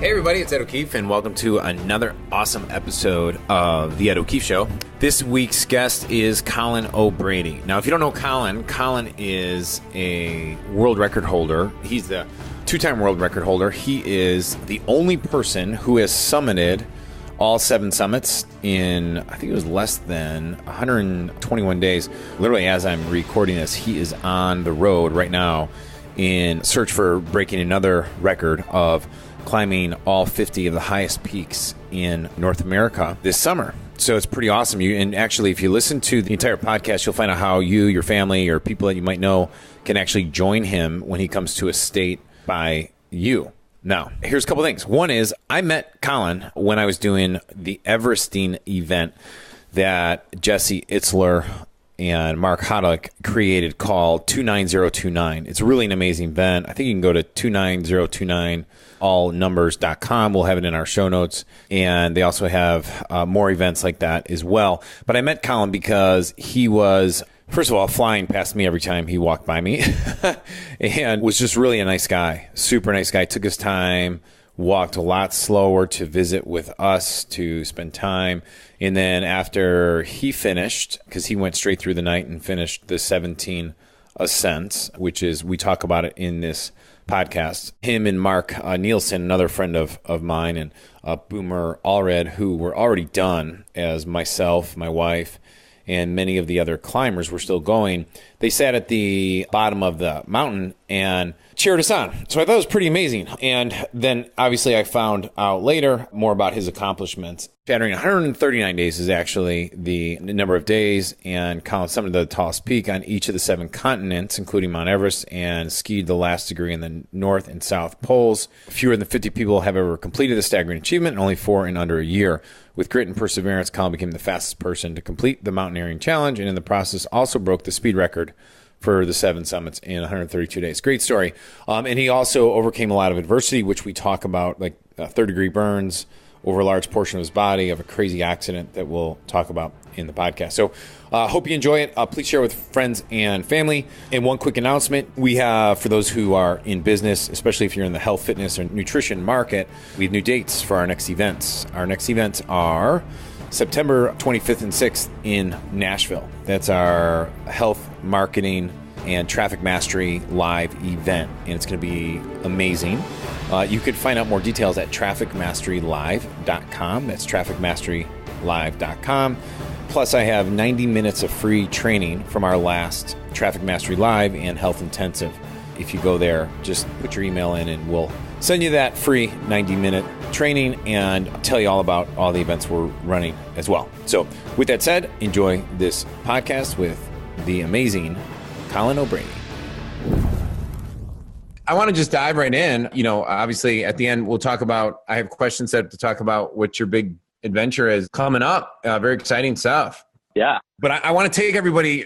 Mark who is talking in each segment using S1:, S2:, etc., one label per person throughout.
S1: Hey everybody, it's Ed O'Keefe, and welcome to another awesome episode of The Ed O'Keefe Show. This week's guest is Colin O'Brady. Now, if you don't know Colin, Colin is a world record holder. He's the two-time world record holder. He is the only person who has summited all 7 summits in, I think it was less than 121 days. Literally, as I'm recording this, he is on the road right now in search for breaking another record of climbing all 50 of the highest peaks in North America this summer. So it's pretty awesome. And actually, if you listen to the entire podcast, you'll find out how you, your family, or people that you might know can actually join him when he comes to a state by you. Now, here's a couple things. One is I met Colin when I was doing the Everesting event that Jesse Itzler and Mark Hodlick created called 29029. It's really an amazing event. I think you can go to 29029allnumbers.com. We'll have it in our show notes. And they also have more events like that as well. But I met Colin because he was, first of all, flying past me every time he walked by me and was just really a nice guy, super nice guy. Took his time, walked a lot slower to visit with us, to spend time. And then after he finished, because he went straight through the night and finished the 17 ascents, which is, we talk about it in this podcast, him and Mark Nielsen, another friend of mine, and Boomer Allred, who were already done, as myself, my wife, and many of the other climbers were still going. They sat at the bottom of the mountain and cheered us on. So I thought it was pretty amazing. And then obviously I found out later more about his accomplishments. Shattering 139 days is actually the number of days, and Colin summited the tallest peak on each of the 7 continents, including Mount Everest, and skied the last degree in the North and South Poles. Fewer than 50 people have ever completed the staggering achievement, and only 4 in under a year. With grit and perseverance, Colin became the fastest person to complete the mountaineering challenge, and in the process also broke the speed record for the 7 summits in 132 days. Great story. And he also overcame a lot of adversity, which we talk about, like third-degree burns over a large portion of his body, of a crazy accident that we'll talk about in the podcast. So hope you enjoy it. Please share with friends and family. And one quick announcement, we have, for those who are in business, especially if you're in the health, fitness, or nutrition market, we have new dates for our next events. Our next events are September 25th and 6th in Nashville. That's our health, marketing, and traffic mastery live event, and it's going to be amazing. You could find out more details at trafficmasterylive.com. That's trafficmasterylive.com. Plus, I have 90 minutes of free training from our last Traffic Mastery Live and Health Intensive. If you go there, just put your email in and we'll send you that free 90-minute training and tell you all about all the events we're running as well. So with that said, enjoy this podcast with the amazing Colin O'Brady. I want to just dive right in. You know, obviously at the end, we'll talk about, I have questions set up to talk about what your big adventure is coming up. Very exciting stuff.
S2: Yeah.
S1: But I want to take everybody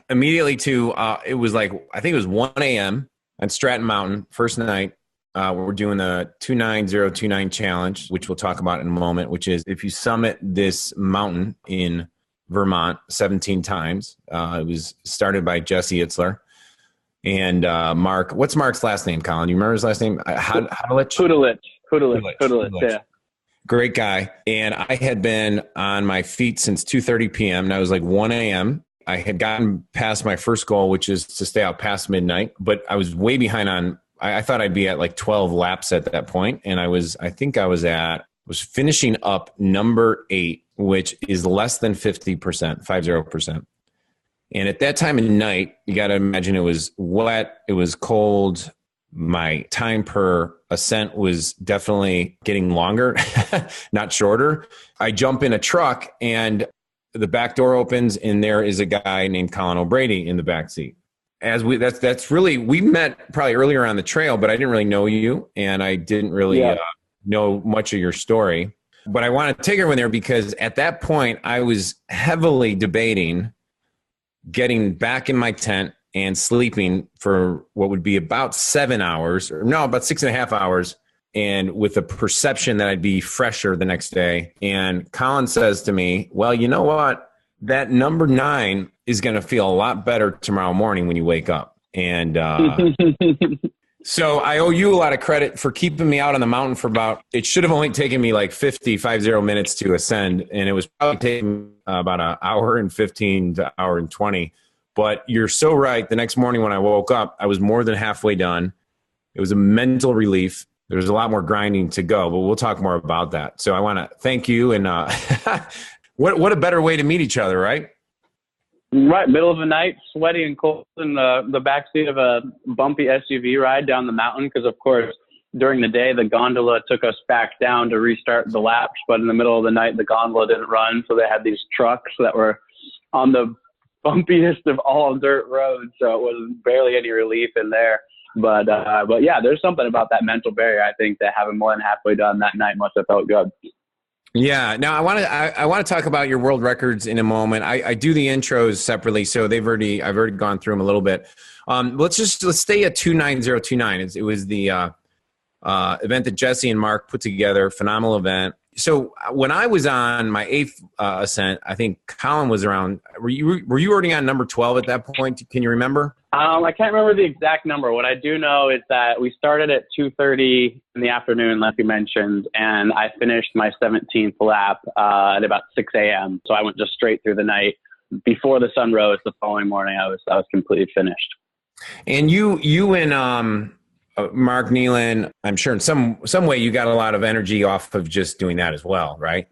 S1: immediately to, it was like, I think it was 1 a.m. on Stratton Mountain, first night. We're doing the 29029 challenge, which we'll talk about in a moment, which is if you summit this mountain in Vermont 17 times. It was started by Jesse Itzler and Mark. What's Mark's last name, Colin? You remember his last name? Hudelich, yeah. Great guy. And I had been on my feet since 2:30 p.m. and I was like 1 a.m. I had gotten past my first goal, which is to stay out past midnight, but I was way behind on, I thought I'd be at like 12 laps at that point. And I was finishing up number 8, which is less than 50%, 50%. And at that time of night, you got to imagine it was wet, it was cold. My time per ascent was definitely getting longer, not shorter. I jump in a truck and the back door opens and there is a guy named Colin O'Brady in the back seat. That's really, we met probably earlier on the trail, but I didn't really know you and I didn't really know much of your story. But I want to take everyone there because at that point I was heavily debating getting back in my tent and sleeping for what would be about 7 hours, about 6.5 hours, and with the perception that I'd be fresher the next day. And Colin says to me, well, you know what? That number 9 is going to feel a lot better tomorrow morning when you wake up. And So I owe you a lot of credit for keeping me out on the mountain for it should have only taken me like 50 minutes to ascend. And it was probably taking about an hour and 15 to hour and 20. But you're so right. The next morning when I woke up, I was more than halfway done. It was a mental relief. There's a lot more grinding to go, but we'll talk more about that. So I want to thank you. And what a better way to meet each other, right?
S2: Right, middle of the night, sweaty and cold in the backseat of a bumpy SUV ride down the mountain. Because of course, during the day, the gondola took us back down to restart the laps. But in the middle of the night, the gondola didn't run, so they had these trucks that were on the bumpiest of all dirt roads. So it was barely any relief in there. But yeah, there's something about that mental barrier. I think that having more than halfway done that night must have felt good.
S1: Yeah. Now I want to talk about your world records in a moment. I do the intros separately, so I've already gone through them a little bit. Let's stay at 29029. It was the event that Jesse and Mark put together. Phenomenal event. So when I was on my 8th ascent, I think Colin was around. Were you already on number 12 at that point? Can you remember?
S2: I can't remember the exact number. What I do know is that we started at 2:30 in the afternoon, like you mentioned, and I finished my 17th lap at about 6 a.m. So I went just straight through the night. Before the sun rose the following morning, I was completely finished.
S1: And you and Mark Nealon, I'm sure in some way you got a lot of energy off of just doing that as well, right?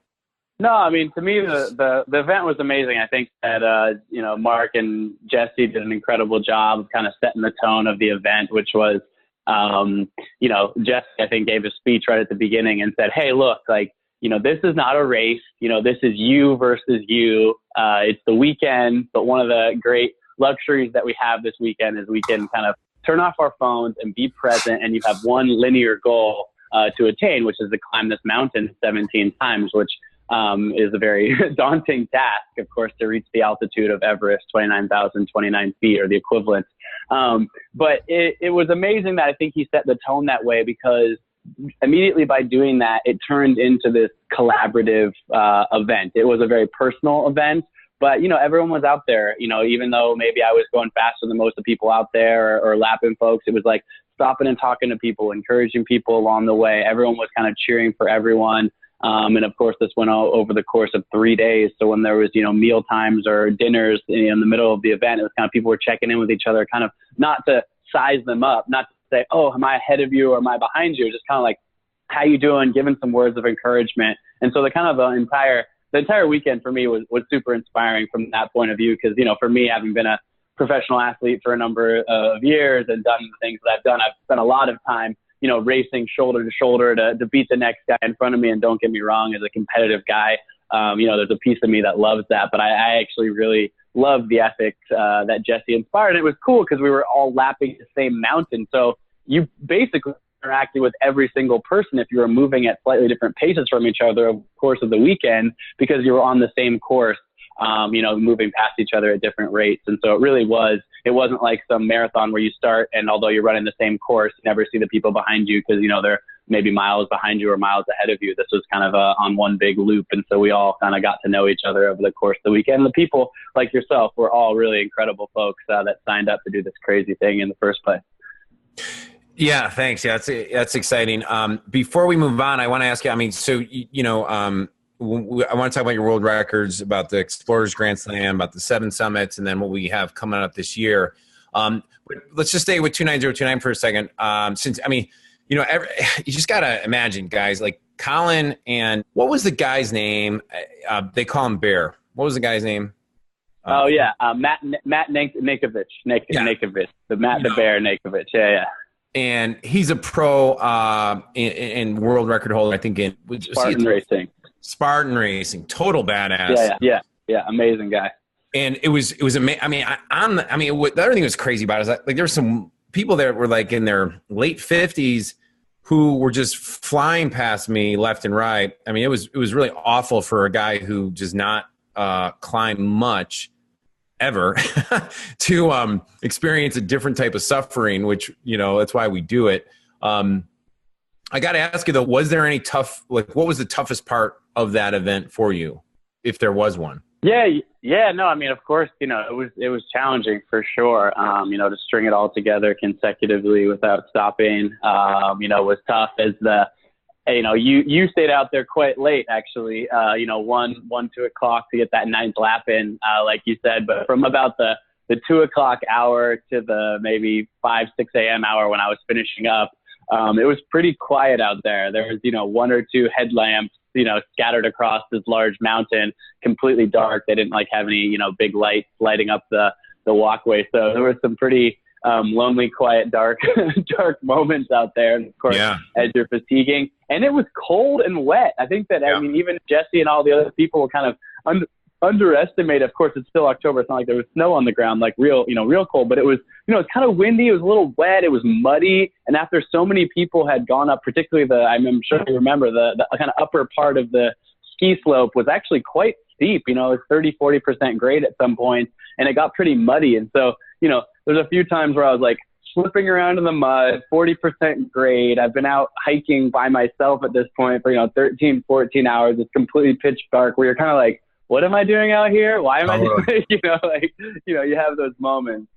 S2: No, I mean, to me, the event was amazing. I think that, Mark and Jesse did an incredible job of kind of setting the tone of the event, which was, Jesse, I think, gave a speech right at the beginning and said, hey, look, this is not a race. This is you versus you. It's the weekend. But one of the great luxuries that we have this weekend is we can kind of turn off our phones and be present. And you have one linear goal to attain, which is to climb this mountain 17 times, which is a very daunting task, of course, to reach the altitude of Everest, 29,029 feet or the equivalent. But it was amazing that I think he set the tone that way, because immediately by doing that, it turned into this collaborative event. It was a very personal event, but, everyone was out there, even though maybe I was going faster than most of the people out there or lapping folks, it was like stopping and talking to people, encouraging people along the way. Everyone was kind of cheering for everyone. And of course, this went over the course of 3 days. So when there was, meal times or dinners in the middle of the event, it was kind of people were checking in with each other, kind of not to size them up, not to say, oh, am I ahead of you or am I behind you? Just kind of like, how you doing? Giving some words of encouragement. And so the entire weekend for me was super inspiring from that point of view. Because, for me, having been a professional athlete for a number of years and done the things that I've done, I've spent a lot of time racing shoulder to shoulder to beat the next guy in front of me. And don't get me wrong, as a competitive guy, there's a piece of me that loves that. But I actually really loved the ethics that Jesse inspired. And it was cool because we were all lapping the same mountain. So you basically interacted with every single person if you were moving at slightly different paces from each other over the course of the weekend, because you were on the same course, moving past each other at different rates. And so it wasn't like some marathon where you start and although you're running the same course, you never see the people behind you because, they're maybe miles behind you or miles ahead of you. This was kind of on one big loop. And so we all kind of got to know each other over the course of the weekend. And the people like yourself were all really incredible folks that signed up to do this crazy thing in the first place.
S1: Yeah, thanks. Yeah, that's exciting. Before we move on, I want to ask you, I want to talk about your world records, about the Explorers Grand Slam, about the 7 summits, and then what we have coming up this year. Let's just stay with 29029 for a second. You just got to imagine, guys, like Colin and what was the guy's name? They call him Bear. What was the guy's name?
S2: Matt Nankovich. Nankovich. The Bear Nankovich. Yeah.
S1: And he's a pro in world record holder, I think, in Spartan Racing. Total badass.
S2: Yeah. Amazing guy.
S1: And it was amazing. The other thing that was crazy about it is that, like, there were some people that were like in their late 50s who were just flying past me left and right. I mean, it was really awful for a guy who does not climb much ever to experience a different type of suffering, which, that's why we do it. I got to ask you though, was there any what was the toughest part of that event for you, if there was one?
S2: Yeah, no, I mean, of course, it was challenging for sure. To string it all together consecutively without stopping, was tough as you stayed out there quite late, actually, 2 o'clock to get that ninth lap in, like you said, but from about the 2 o'clock hour to the maybe 6 a.m. hour when I was finishing up, it was pretty quiet out there. There was, one or two headlamps, scattered across this large mountain, completely dark. They didn't have any, big lights lighting up the walkway. So there was some pretty lonely, quiet, dark moments out there. And of course, as you're fatiguing, and it was cold and wet. I think that, even Jesse and all the other people were kind of underestimate. Of course, it's still October. It's not like there was snow on the ground, like real cold, but it was, it's kind of windy. It was a little wet. It was muddy. And after so many people had gone up, particularly I'm sure you remember the kind of upper part of the ski slope was actually quite steep. It was 30-40% grade at some point, and it got pretty muddy. And so, there's a few times where I was slipping around in the mud, 40% grade. I've been out hiking by myself at this point for, 13, 14 hours. It's completely pitch dark where you're kind of what am I doing out here? Why am I doing, you have those moments.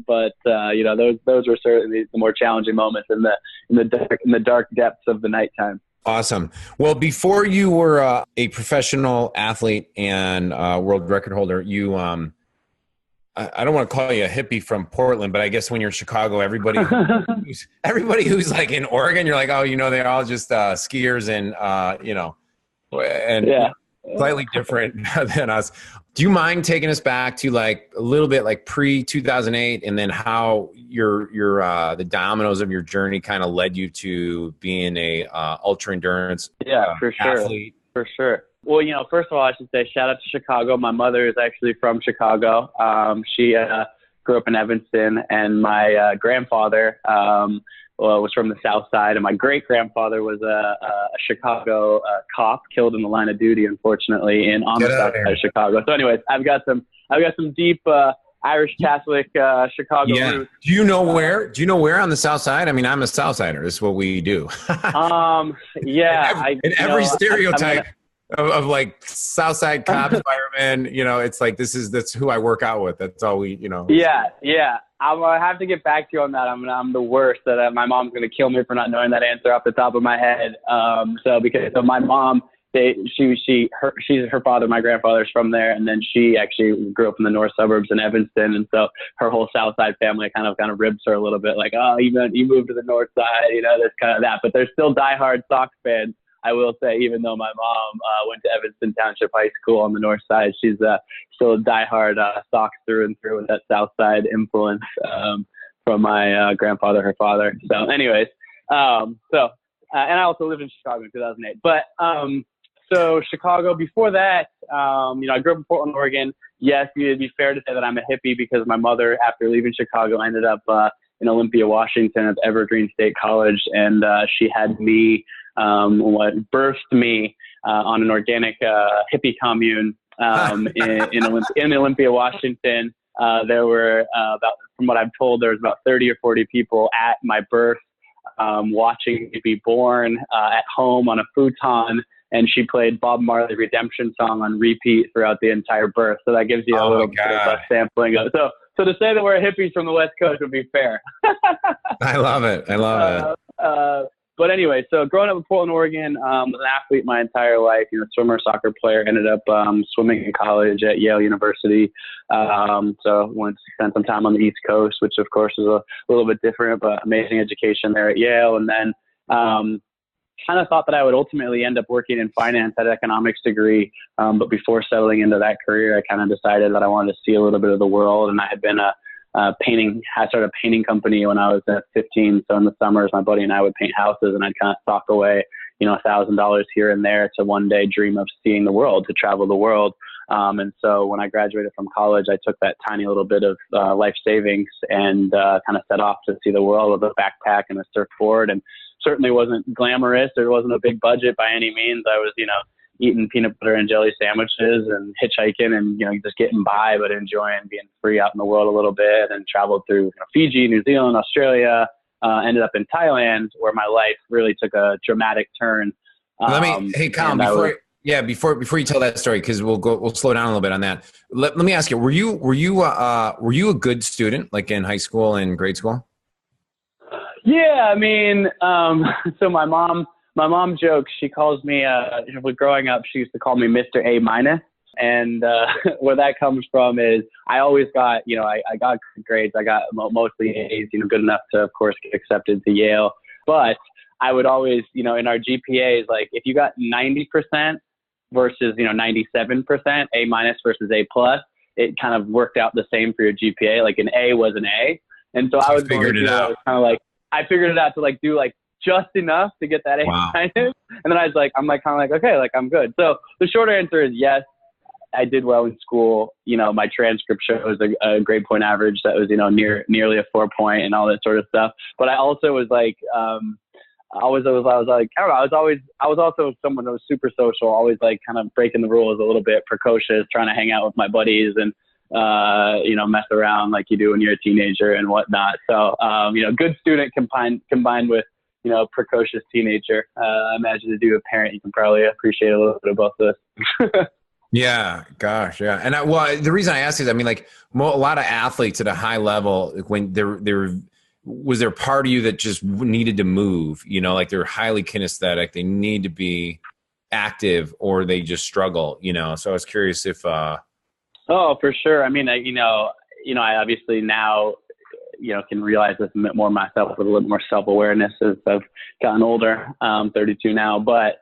S2: But those were certainly the more challenging moments in the dark depths of the nighttime.
S1: Awesome. Well, before you were a professional athlete and world record holder, you, I don't want to call you a hippie from Portland, but I guess when you're in Chicago, everybody who's in Oregon, you're they're all just skiers and
S3: yeah.
S1: Slightly different than us. Do you mind taking us back to a little bit pre 2008, and then how your the dominoes of your journey kind of led you to being a ultra endurance athlete?
S2: For sure. Well, first of all, I should say shout out to Chicago. My mother is actually from Chicago. She grew up in Evanston, and my grandfather was from the South Side, and my great-grandfather was a Chicago cop killed in the line of duty, unfortunately, on the South Side of Chicago. So, anyways, I've got some deep Irish Catholic Chicago roots.
S1: Do you know where? Do you know where on the South Side? I mean, I'm a South Sider. This is what we do.
S2: Yeah.
S1: Every stereotype of South Side cops, firemen, that's who I work out with. That's all we,
S2: Yeah. I'm gonna have to get back to you on that. I'm the worst. That my mom's gonna kill me for not knowing that answer off the top of my head. Because my mom, her father, my grandfather's from there, and then she actually grew up in the north suburbs in Evanston, and so her whole South Side family kind of ribs her a little bit, you moved to the north side, this kind of that. But they're still diehard Sox fans. I will say, even though my mom went to Evanston Township High School on the north side, she's still a diehard Sox through and through with that South Side influence from my grandfather, her father. So anyways, and I also lived in Chicago in 2008. But so Chicago, before that, I grew up in Portland, Oregon. Yes, it'd be fair to say that I'm a hippie because my mother, after leaving Chicago, ended up in Olympia, Washington at Evergreen State College, and she had me birthed me on an organic hippie commune in Olympia, Washington. There were from what I'm told, there was about 30 or 40 people at my birth watching me be born at home on a futon, and she played Bob Marley Redemption Song on repeat throughout the entire birth. So that gives you a little bit of a sampling of it. So to say that we're hippies from the West Coast would be fair.
S1: I love it.
S2: But anyway, so growing up in Portland, Oregon, was an athlete my entire life, swimmer, soccer player, ended up swimming in college at Yale University. So went to spend some time on the East Coast, which of course is a little bit different, but amazing education there at Yale. And then kind of thought that I would ultimately end up working in finance, had an economics degree. But before settling into that career, I kind of decided that I wanted to see a little bit of the world. And I had been I started a painting company when I was 15. So in the summers, my buddy and I would paint houses, and I'd kind of sock away, $1,000 here and there to one day dream of seeing the world, to travel the world. And so when I graduated from college, I took that tiny little bit of life savings and kind of set off to see the world with a backpack and a surfboard. And certainly wasn't glamorous. There wasn't a big budget by any means. I was, eating peanut butter and jelly sandwiches and hitchhiking and, just getting by, but enjoying being free out in the world a little bit, and traveled through Fiji, New Zealand, Australia, ended up in Thailand, where my life really took a dramatic turn.
S1: Hey, Colin, Yeah, before you tell that story, because we'll slow down a little bit on that. Let me ask you, were you a good student, like in high school and grade school?
S2: Yeah, I mean, so my mom jokes. She calls me, growing up, she used to call me Mr. A minus. And where that comes from is I always got, I got good grades. I got mostly A's, good enough to, of course, get accepted to Yale. But I would always, in our GPAs, like if you got 90% versus, 97%, A minus versus A plus, it kind of worked out the same for your GPA. Like an A was an A. And so I was
S1: figured it out.
S2: I figured it out to like do like just enough to get that A minus. And then I was like, okay, like I'm good. So the short answer is yes, I did well in school. My transcript shows a grade point average that was, nearly a 4 and all that sort of stuff. But I also was like, I was also someone that was super social, always like kind of breaking the rules a little bit, precocious, trying to hang out with my buddies and, mess around like you do when you're a teenager and whatnot. So, good student combined with, precocious teenager. I imagine to do a parent, you can probably appreciate a little bit of both of this.
S1: Yeah, gosh, yeah. And the reason I ask is, I mean, like a lot of athletes at a high level, when was there part of you that just needed to move, like they're highly kinesthetic, they need to be active or they just struggle, So I was curious if,
S2: Oh, for sure. I mean, I obviously now, can realize this a bit more myself with a little more self-awareness as I've gotten older. I'm 32 now, but,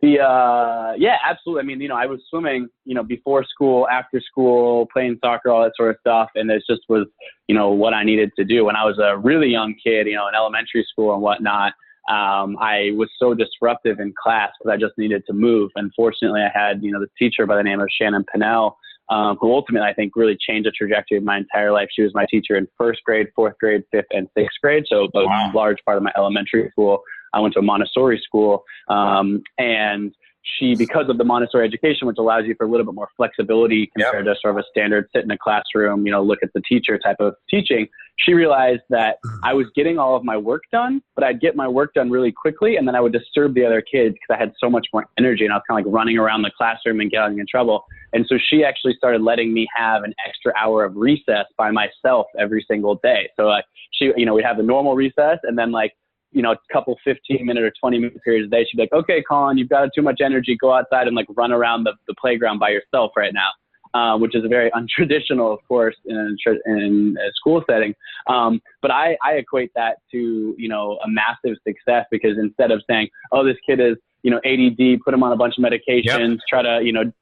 S2: yeah, absolutely. I mean, I was swimming, before school, after school, playing soccer, all that sort of stuff. And it just was, what I needed to do when I was a really young kid, in elementary school and whatnot. I was so disruptive in class because I just needed to move. And fortunately I had, this teacher by the name of Shannon Pinnell, who ultimately I think really changed the trajectory of my entire life. She was my teacher in first grade, fourth grade, fifth, and sixth grade. So a large part of my elementary school. I went to a Montessori school, and she, because of the Montessori education, which allows you for a little bit more flexibility compared to sort of a standard sit in a classroom, look at the teacher type of teaching, she realized that I was getting all of my work done, but I'd get my work done really quickly, and then I would disturb the other kids because I had so much more energy, and I was kind of like running around the classroom and getting in trouble. And so she actually started letting me have an extra hour of recess by myself every single day. So we'd have the normal recess, and then a couple 15-minute or 20-minute periods a day, she'd be like, okay, Colin, you've got too much energy. Go outside and run around the playground by yourself right now, which is very untraditional, of course, in a school setting. But I equate that to, a massive success, because instead of saying, oh, this kid is, ADD, put him on a bunch of medications, try to,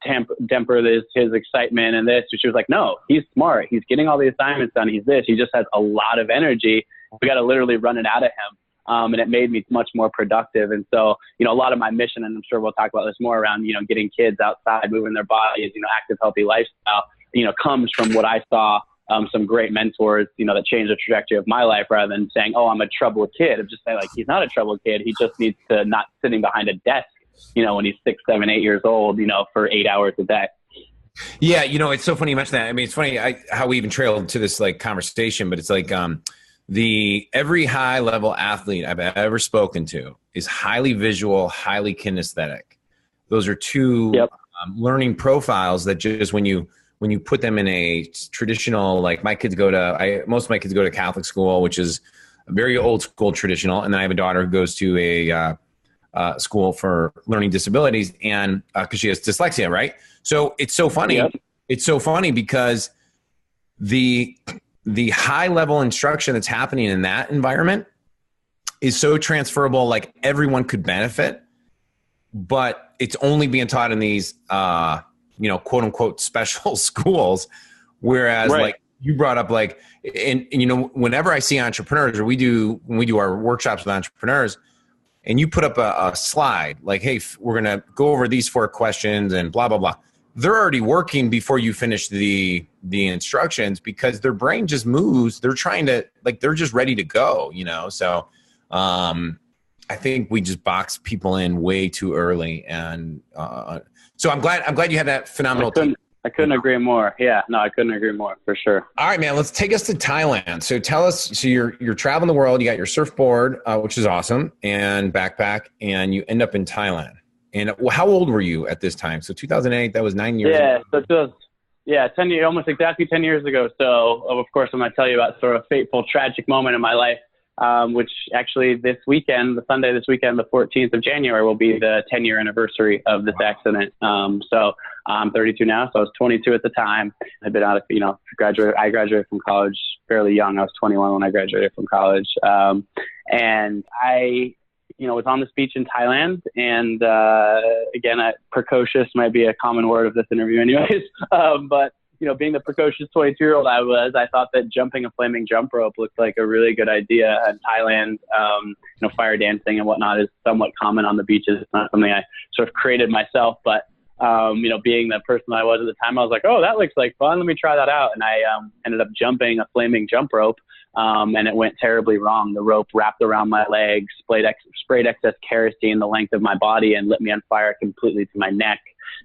S2: temper his excitement and this. So she was like, no, he's smart. He's getting all the assignments done. He just has a lot of energy. We got to literally run it out of him. And it made me much more productive. And so, a lot of my mission, and I'm sure we'll talk about this more around, getting kids outside, moving their bodies, active, healthy lifestyle, comes from what I saw, some great mentors, that changed the trajectory of my life, rather than saying, oh, I'm a troubled kid. I'm just saying, he's not a troubled kid. He just needs to not sitting behind a desk, when he's 6, 7, 8 years old, for 8 hours a day.
S1: Yeah. It's so funny you mentioned that. I mean, it's funny how we even trailed to this conversation, but it's every high level athlete I've ever spoken to is highly visual, highly kinesthetic. Those are two learning profiles that just when you put them in a traditional, most of my kids go to Catholic school, which is a very old school traditional. And then I have a daughter who goes to a school for learning disabilities, and because she has dyslexia, right? So it's so funny. Yep. It's so funny because the high level instruction that's happening in that environment is so transferable, everyone could benefit, but it's only being taught in these, quote unquote special schools. Whereas you brought up whenever I see entrepreneurs, or when we do our workshops with entrepreneurs, and you put up a slide hey, we're going to go over these 4 questions and blah, blah, blah. They're already working before you finish the instructions, because their brain just moves. They're trying to they're just ready to go, So I think we just box people in way too early. And so I'm glad you had that phenomenal team.
S2: I couldn't agree more. Yeah, no, I couldn't agree more, for sure.
S1: All right, man, let's take us to Thailand. So tell us, so you're traveling the world, you got your surfboard, which is awesome, and backpack, and you end up in Thailand. And how old were you at this time? So 2008, that was 9 years ago.
S2: Yeah, 10 years, almost exactly 10 years ago. So, of course, I'm going to tell you about sort of a fateful, tragic moment in my life, which actually this weekend, the Sunday this weekend, the 14th of January, will be the 10-year anniversary of this accident. So I'm 32 now, so I was 22 at the time. I'd been out of, I graduated from college fairly young. I was 21 when I graduated from college. And I was on this beach in Thailand, and again, precocious might be a common word of this interview anyways, but being the precocious 22-year-old I thought that jumping a flaming jump rope looked like a really good idea. In Thailand, fire dancing and whatnot is somewhat common on the beaches. It's not something I sort of created myself, but being the person I was at the time, I was like, oh, that looks like fun. Let me try that out. And I ended up jumping a flaming jump rope. And it went terribly wrong. The rope wrapped around my legs, sprayed excess kerosene the length of my body, and lit me on fire completely to my neck.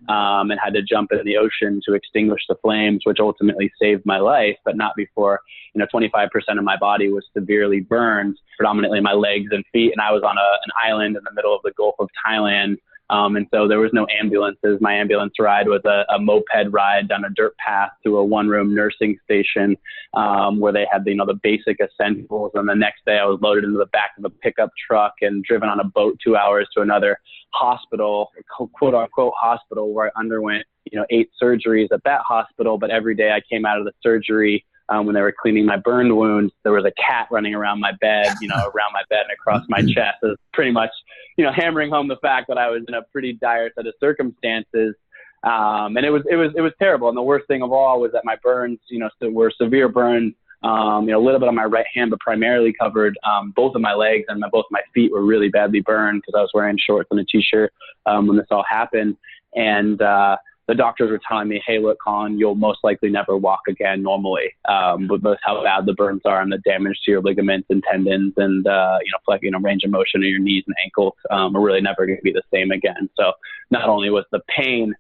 S2: And had to jump in the ocean to extinguish the flames, which ultimately saved my life, but not before 25% of my body was severely burned, predominantly my legs and feet. And I was on an island in the middle of the Gulf of Thailand. And so there was no ambulances. My ambulance ride was a moped ride down a dirt path to a one-room nursing station, where they had the basic essentials. And the next day I was loaded into the back of a pickup truck and driven on a boat 2 hours to another hospital, quote unquote hospital, where I underwent 8 surgeries at that hospital. But every day I came out of the surgery, when they were cleaning my burned wounds, there was a cat running around my bed, around my bed and across my chest. It was pretty much, hammering home the fact that I was in a pretty dire set of circumstances. And it was terrible. And the worst thing of all was that my burns, were severe burns, a little bit on my right hand, but primarily covered both of my legs, and both my feet were really badly burned because I was wearing shorts and a t-shirt when this all happened. And the doctors were telling me, hey, look, Colin, you'll most likely never walk again normally, with how bad the burns are and the damage to your ligaments and tendons and, range of motion in your knees and ankles are really never going to be the same again. So not only was the pain,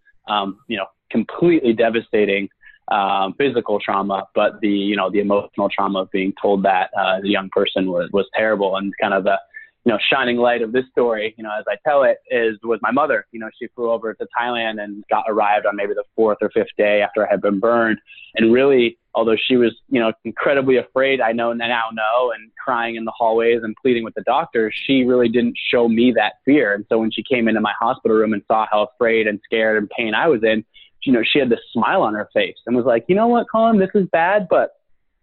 S2: completely devastating, physical trauma, but the emotional trauma of being told that as a young person was terrible. And kind of the shining light of this story, as I tell it, was my mother. She flew over to Thailand and arrived on maybe the 4th or 5th day after I had been burned. And really, although she was, incredibly afraid, I now know, and crying in the hallways and pleading with the doctors, she really didn't show me that fear. And so when she came into my hospital room and saw how afraid and scared and pain I was in, she had this smile on her face and was like, you know what, Colin, this is bad, but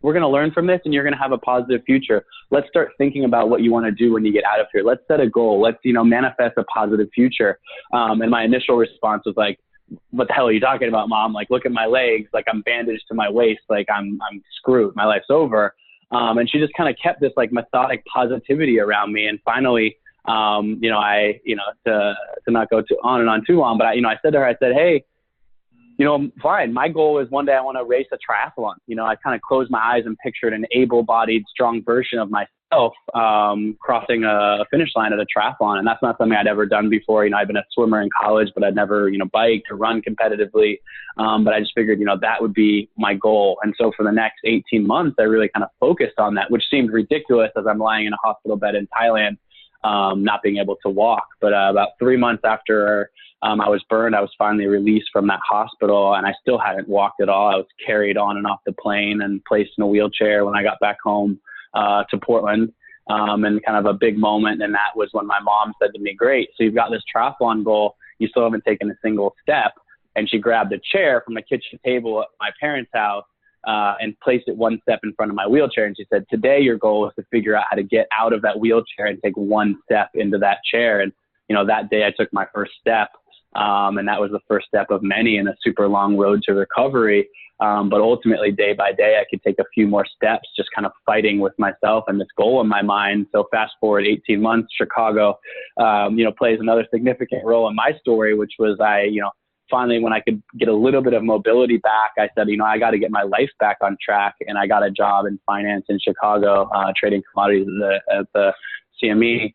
S2: we're going to learn from this and you're going to have a positive future. Let's start thinking about what you want to do when you get out of here. Let's set a goal. Let's, manifest a positive future. And my initial response was like, what the hell are you talking about, Mom? Like, look at my legs. Like, I'm bandaged to my waist. Like, I'm screwed. My life's over. And she just kind of kept this like methodic positivity around me. And finally, to not go on and on too long, but I said to her, I said, hey, fine. My goal is one day I want to race a triathlon. I kind of closed my eyes and pictured an able-bodied, strong version of myself crossing a finish line at a triathlon. And that's not something I'd ever done before. I'd been a swimmer in college, but I'd never, biked or run competitively. But I just figured, that would be my goal. And so for the next 18 months, I really kind of focused on that, which seemed ridiculous as I'm lying in a hospital bed in Thailand, not being able to walk. But about 3 months after I was burned, I was finally released from that hospital, and I still hadn't walked at all. I was carried on and off the plane and placed in a wheelchair when I got back home to Portland. And kind of a big moment, and that was when my mom said to me, great, so you've got this triathlon goal, you still haven't taken a single step. And she grabbed a chair from the kitchen table at my parents' house and placed it one step in front of my wheelchair. And she said, today your goal is to figure out how to get out of that wheelchair and take one step into that chair. And, that day I took my first step. And that was the first step of many in a super long road to recovery. But ultimately, day by day, I could take a few more steps, just kind of fighting with myself and this goal in my mind. So fast forward 18 months, Chicago, plays another significant role in my story, which was finally, when I could get a little bit of mobility back, I said, I got to get my life back on track. And I got a job in finance in Chicago, trading commodities at the CME.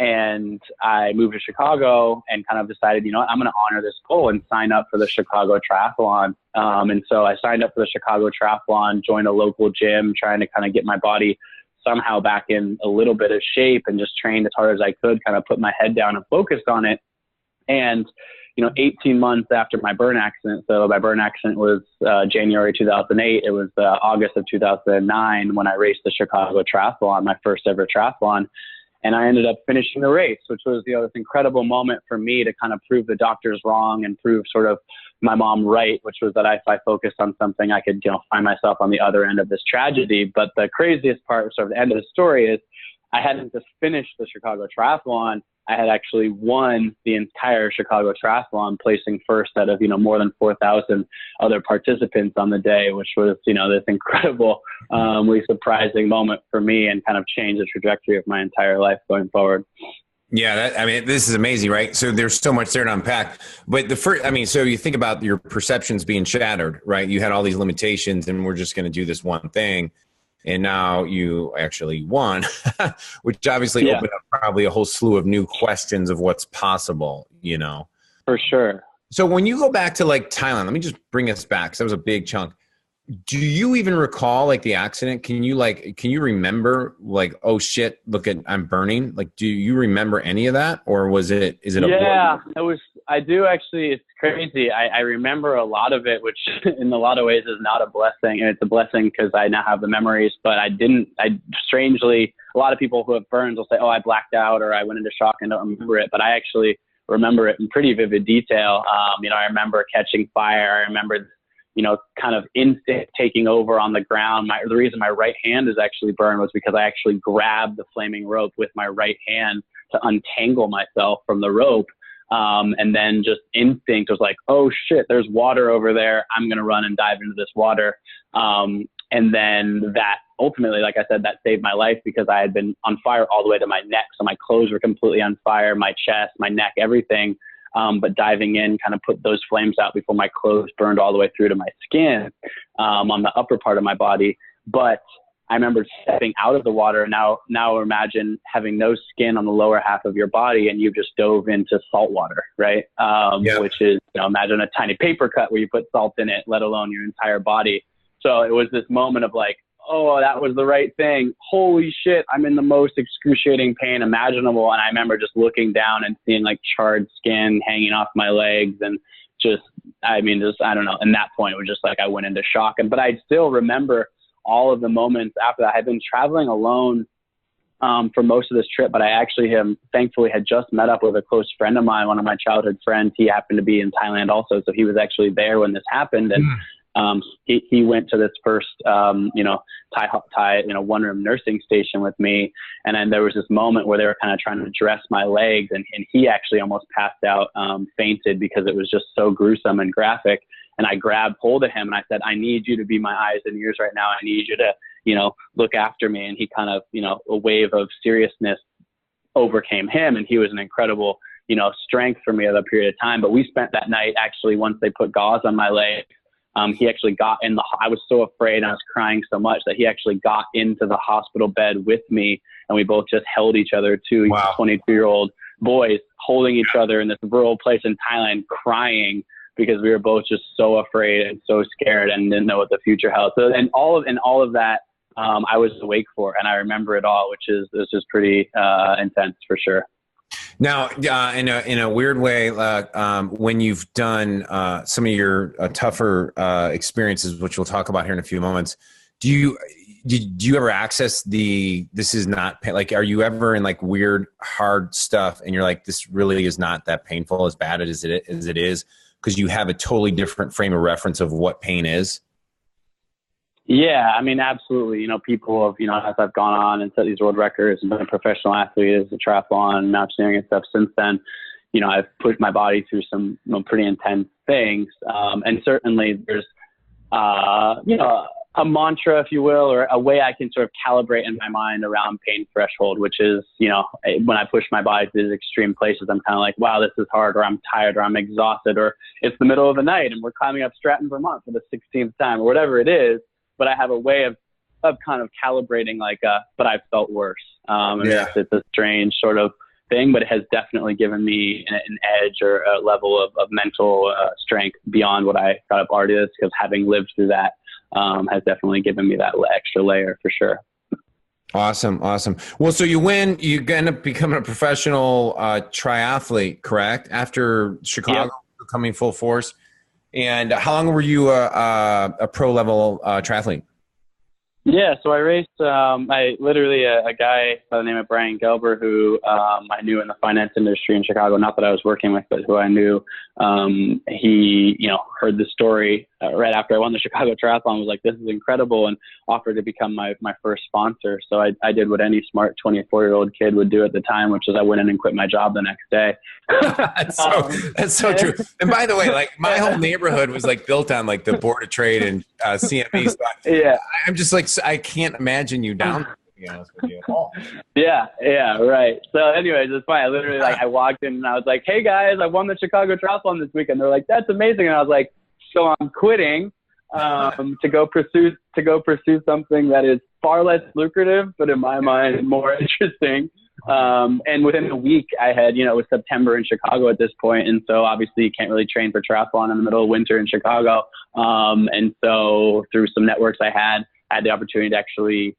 S2: And I moved to Chicago and kind of decided, I'm going to honor this goal and sign up for the Chicago Triathlon. And so I signed up for the Chicago Triathlon, joined a local gym, trying to kind of get my body somehow back in a little bit of shape, and just trained as hard as I could, kind of put my head down and focused on it. And, 18 months after my burn accident, so my burn accident was January 2008, it was August of 2009 when I raced the Chicago Triathlon, my first ever triathlon. And I ended up finishing the race, which was, this incredible moment for me to kind of prove the doctors wrong and prove sort of my mom right, which was that if I focused on something, I could, find myself on the other end of this tragedy. But the craziest part, sort of the end of the story, is I hadn't just finished the Chicago Triathlon. I had actually won the entire Chicago Triathlon, placing first out of, more than 4,000 other participants on the day, which was, this incredible, surprising moment for me and kind of changed the trajectory of my entire life going forward.
S1: Yeah, this is amazing, right? So there's so much there to unpack. But so you think about your perceptions being shattered, right? You had all these limitations and we're just going to do this one thing. And now you actually won, which obviously opened up probably a whole slew of new questions of what's possible,
S2: For sure.
S1: So when you go back to like Thailand, let me just bring us back, because that was a big chunk. Do you even recall like the accident? Can you remember like, oh shit, I'm burning? Like, do you remember any of that? Or is it a blur?
S2: I do actually. It's crazy. I remember a lot of it, which in a lot of ways is not a blessing. And it's a blessing because I now have the memories, but strangely, a lot of people who have burns will say, oh, I blacked out or I went into shock and don't remember it. But I actually remember it in pretty vivid detail. I remember catching fire. I remember kind of instinct taking over on the ground. The reason my right hand is actually burned was because I actually grabbed the flaming rope with my right hand to untangle myself from the rope. And then just instinct was like, oh shit, there's water over there. I'm going to run and dive into this water. And then that ultimately, like I said, that saved my life because I had been on fire all the way to my neck. So my clothes were completely on fire, my chest, my neck, everything. But diving in kind of put those flames out before my clothes burned all the way through to my skin, on the upper part of my body. But I remember stepping out of the water. Now imagine having no skin on the lower half of your body and you just dove into salt water, right? Which is, imagine a tiny paper cut where you put salt in it, let alone your entire body. So it was this moment of like, oh, that was the right thing. Holy shit, I'm in the most excruciating pain imaginable. And I remember just looking down and seeing like charred skin hanging off my legs and I don't know. And that point it was just like I went into shock. But I still remember all of the moments after that. I've been traveling alone for most of this trip, but I actually thankfully had just met up with a close friend of mine, one of my childhood friends. He happened to be in Thailand also. So he was actually there when this happened. And he went to this first, Thai, one-room nursing station with me. And then there was this moment where they were kind of trying to dress my legs and he actually almost passed out, fainted because it was just so gruesome and graphic. And I grabbed hold of him and I said, I need you to be my eyes and ears right now. I need you to, look after me. And he kind of, a wave of seriousness overcame him. And he was an incredible, strength for me at that period of time. But we spent that night actually, once they put gauze on my leg, he actually got I was so afraid. I was crying so much that he actually got into the hospital bed with me. And we both just held each other, two 22-year-old boys holding each other in this rural place in Thailand, crying because we were both just so afraid and so scared and didn't know what the future held. So, and all of that, I was awake for, and I remember it all, which is just pretty intense for sure.
S1: Now, in a weird way, when you've done some of your tougher experiences, which we'll talk about here in a few moments, do you ever access this is not like, are you ever in like weird, hard stuff and you're like, this really is not that painful, as bad as it is, because you have a totally different frame of reference of what pain is?
S2: Yeah, absolutely. People have, as I've gone on and set these world records and been a professional athlete as a triathlon, mountaineering and stuff since then, I've pushed my body through some pretty intense things. And certainly there's, a mantra, if you will, or a way I can sort of calibrate in my mind around pain threshold, which is, when I push my body to these extreme places, I'm kind of like, wow, this is hard, or I'm tired, or I'm exhausted, or it's the middle of the night and we're climbing up Stratton, Vermont for the 16th time, or whatever it is. But I have a way of kind of calibrating but I've felt worse. It's a strange sort of thing, but it has definitely given me an edge or a level of mental strength beyond what I thought up already is, because having lived through that has definitely given me that extra layer for sure.
S3: Awesome. Awesome. Well, so you win, you end up becoming a professional triathlete, correct? After Chicago
S2: Yep.
S3: coming full force. And how long were you a pro level triathlete?
S2: Yeah, so I raced. I literally a guy by the name of Brian Gelber, who I knew in the finance industry in Chicago. Not that I was working with, but who I knew. He, heard the story right after I won the Chicago Triathlon. Was like, "This is incredible," and offered to become my first sponsor. So I did what any smart 24-year-old kid would do at the time, which is I went in and quit my job the next day.
S3: That's so true. And by the way, like my whole neighborhood was like built on like the Board of Trade and CME stuff.
S2: Yeah.
S3: I'm just like, I can't imagine you down there, to be honest with you at all.
S2: Yeah, right. So anyways, it's fine. I literally I walked in and I was like, "Hey guys, I won the Chicago Triathlon this weekend." They're like, "That's amazing." And I was like, "So I'm quitting to go pursue something that is far less lucrative, but in my mind more interesting." And within a week I had, it was September in Chicago at this point. And so obviously you can't really train for triathlon in the middle of winter in Chicago. And so through some networks I had the opportunity to actually,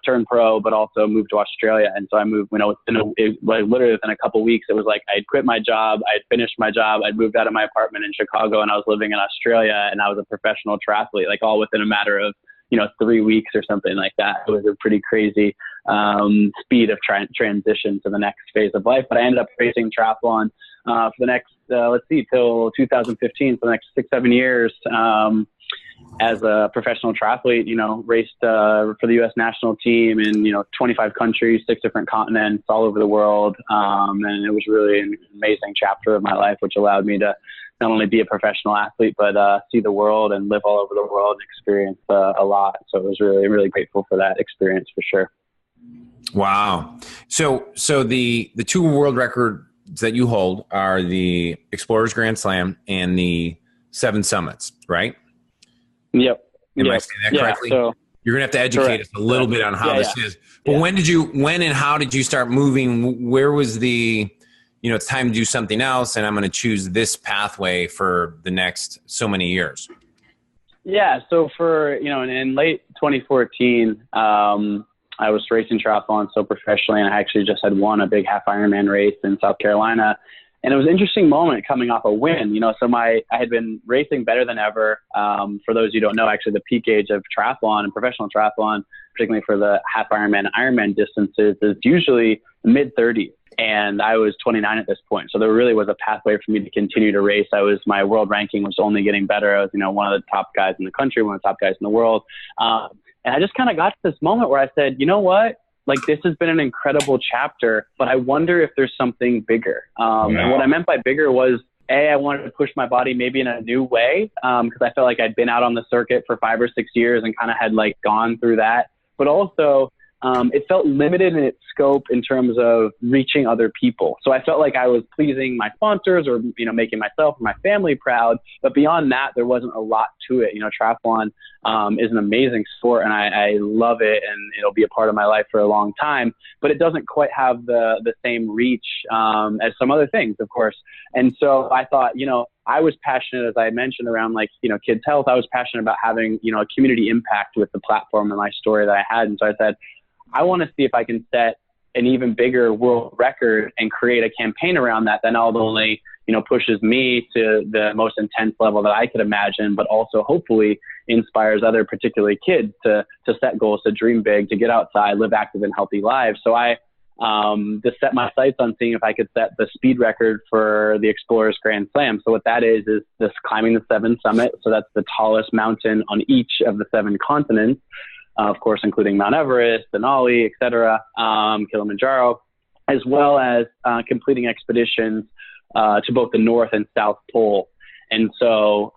S2: turn pro, but also move to Australia. And so I moved, literally within a couple of weeks, it was like I'd quit my job, I'd finished my job, I'd moved out of my apartment in Chicago, and I was living in Australia, and I was a professional triathlete, like all within a matter of 3 weeks or something like that. It was a pretty crazy speed of transition to the next phase of life. But I ended up racing triathlon for the next, till 2015, for the next 6-7 years. As a professional triathlete, raced for the U.S. national team in 25 countries, 6 different continents, all over the world, and it was really an amazing chapter of my life, which allowed me to not only be a professional athlete, but see the world and live all over the world and experience a lot. So I was really, really grateful for that experience for sure.
S3: Wow. So the 2 world records that you hold are the Explorers Grand Slam and the 7 Summits, right?
S2: Yep.
S3: Am I saying that correctly?
S2: Yeah, so,
S3: you're going to have to educate us a little bit on how this is. But when and how did you start moving? Where was the, it's time to do something else, and I'm going to choose this pathway for the next so many years? Yeah.
S2: So for, in late 2014, I was racing triathlon so professionally, and I actually just had won a big half Ironman race in South Carolina. And it was an interesting moment coming off a win, so I had been racing better than ever. For those who don't know, actually the peak age of triathlon and professional triathlon, particularly for the half Ironman and Ironman distances, is usually mid-30s. And I was 29 at this point. So there really was a pathway for me to continue to race. My world ranking was only getting better. I was, one of the top guys in the country, one of the top guys in the world. And I just kind of got to this moment where I said, you know what? Like, this has been an incredible chapter, but I wonder if there's something bigger. And what I meant by bigger was, I wanted to push my body maybe in a new way, because I felt like I'd been out on the circuit for 5 or 6 years and kind of had gone through that. But also, it felt limited in its scope in terms of reaching other people. So I felt like I was pleasing my sponsors or, making myself or my family proud. But beyond that, there wasn't a lot to it. Triathlon is an amazing sport, and I love it, and it'll be a part of my life for a long time. But it doesn't quite have the same reach as some other things, of course. And so I thought, I was passionate, as I mentioned, around kids' health. I was passionate about having, a community impact with the platform and my story that I had. And so I said, I want to see if I can set an even bigger world record and create a campaign around that not only, pushes me to the most intense level that I could imagine, but also hopefully inspires other particularly kids to set goals, to dream big, to get outside, live active and healthy lives. So I just set my sights on seeing if I could set the speed record for the Explorers Grand Slam. So what that is this climbing the 7 summit. So that's the tallest mountain on each of the 7 continents. Of course, including Mount Everest, Denali, etc., Kilimanjaro, as well as completing expeditions to both the North and South Pole. And so,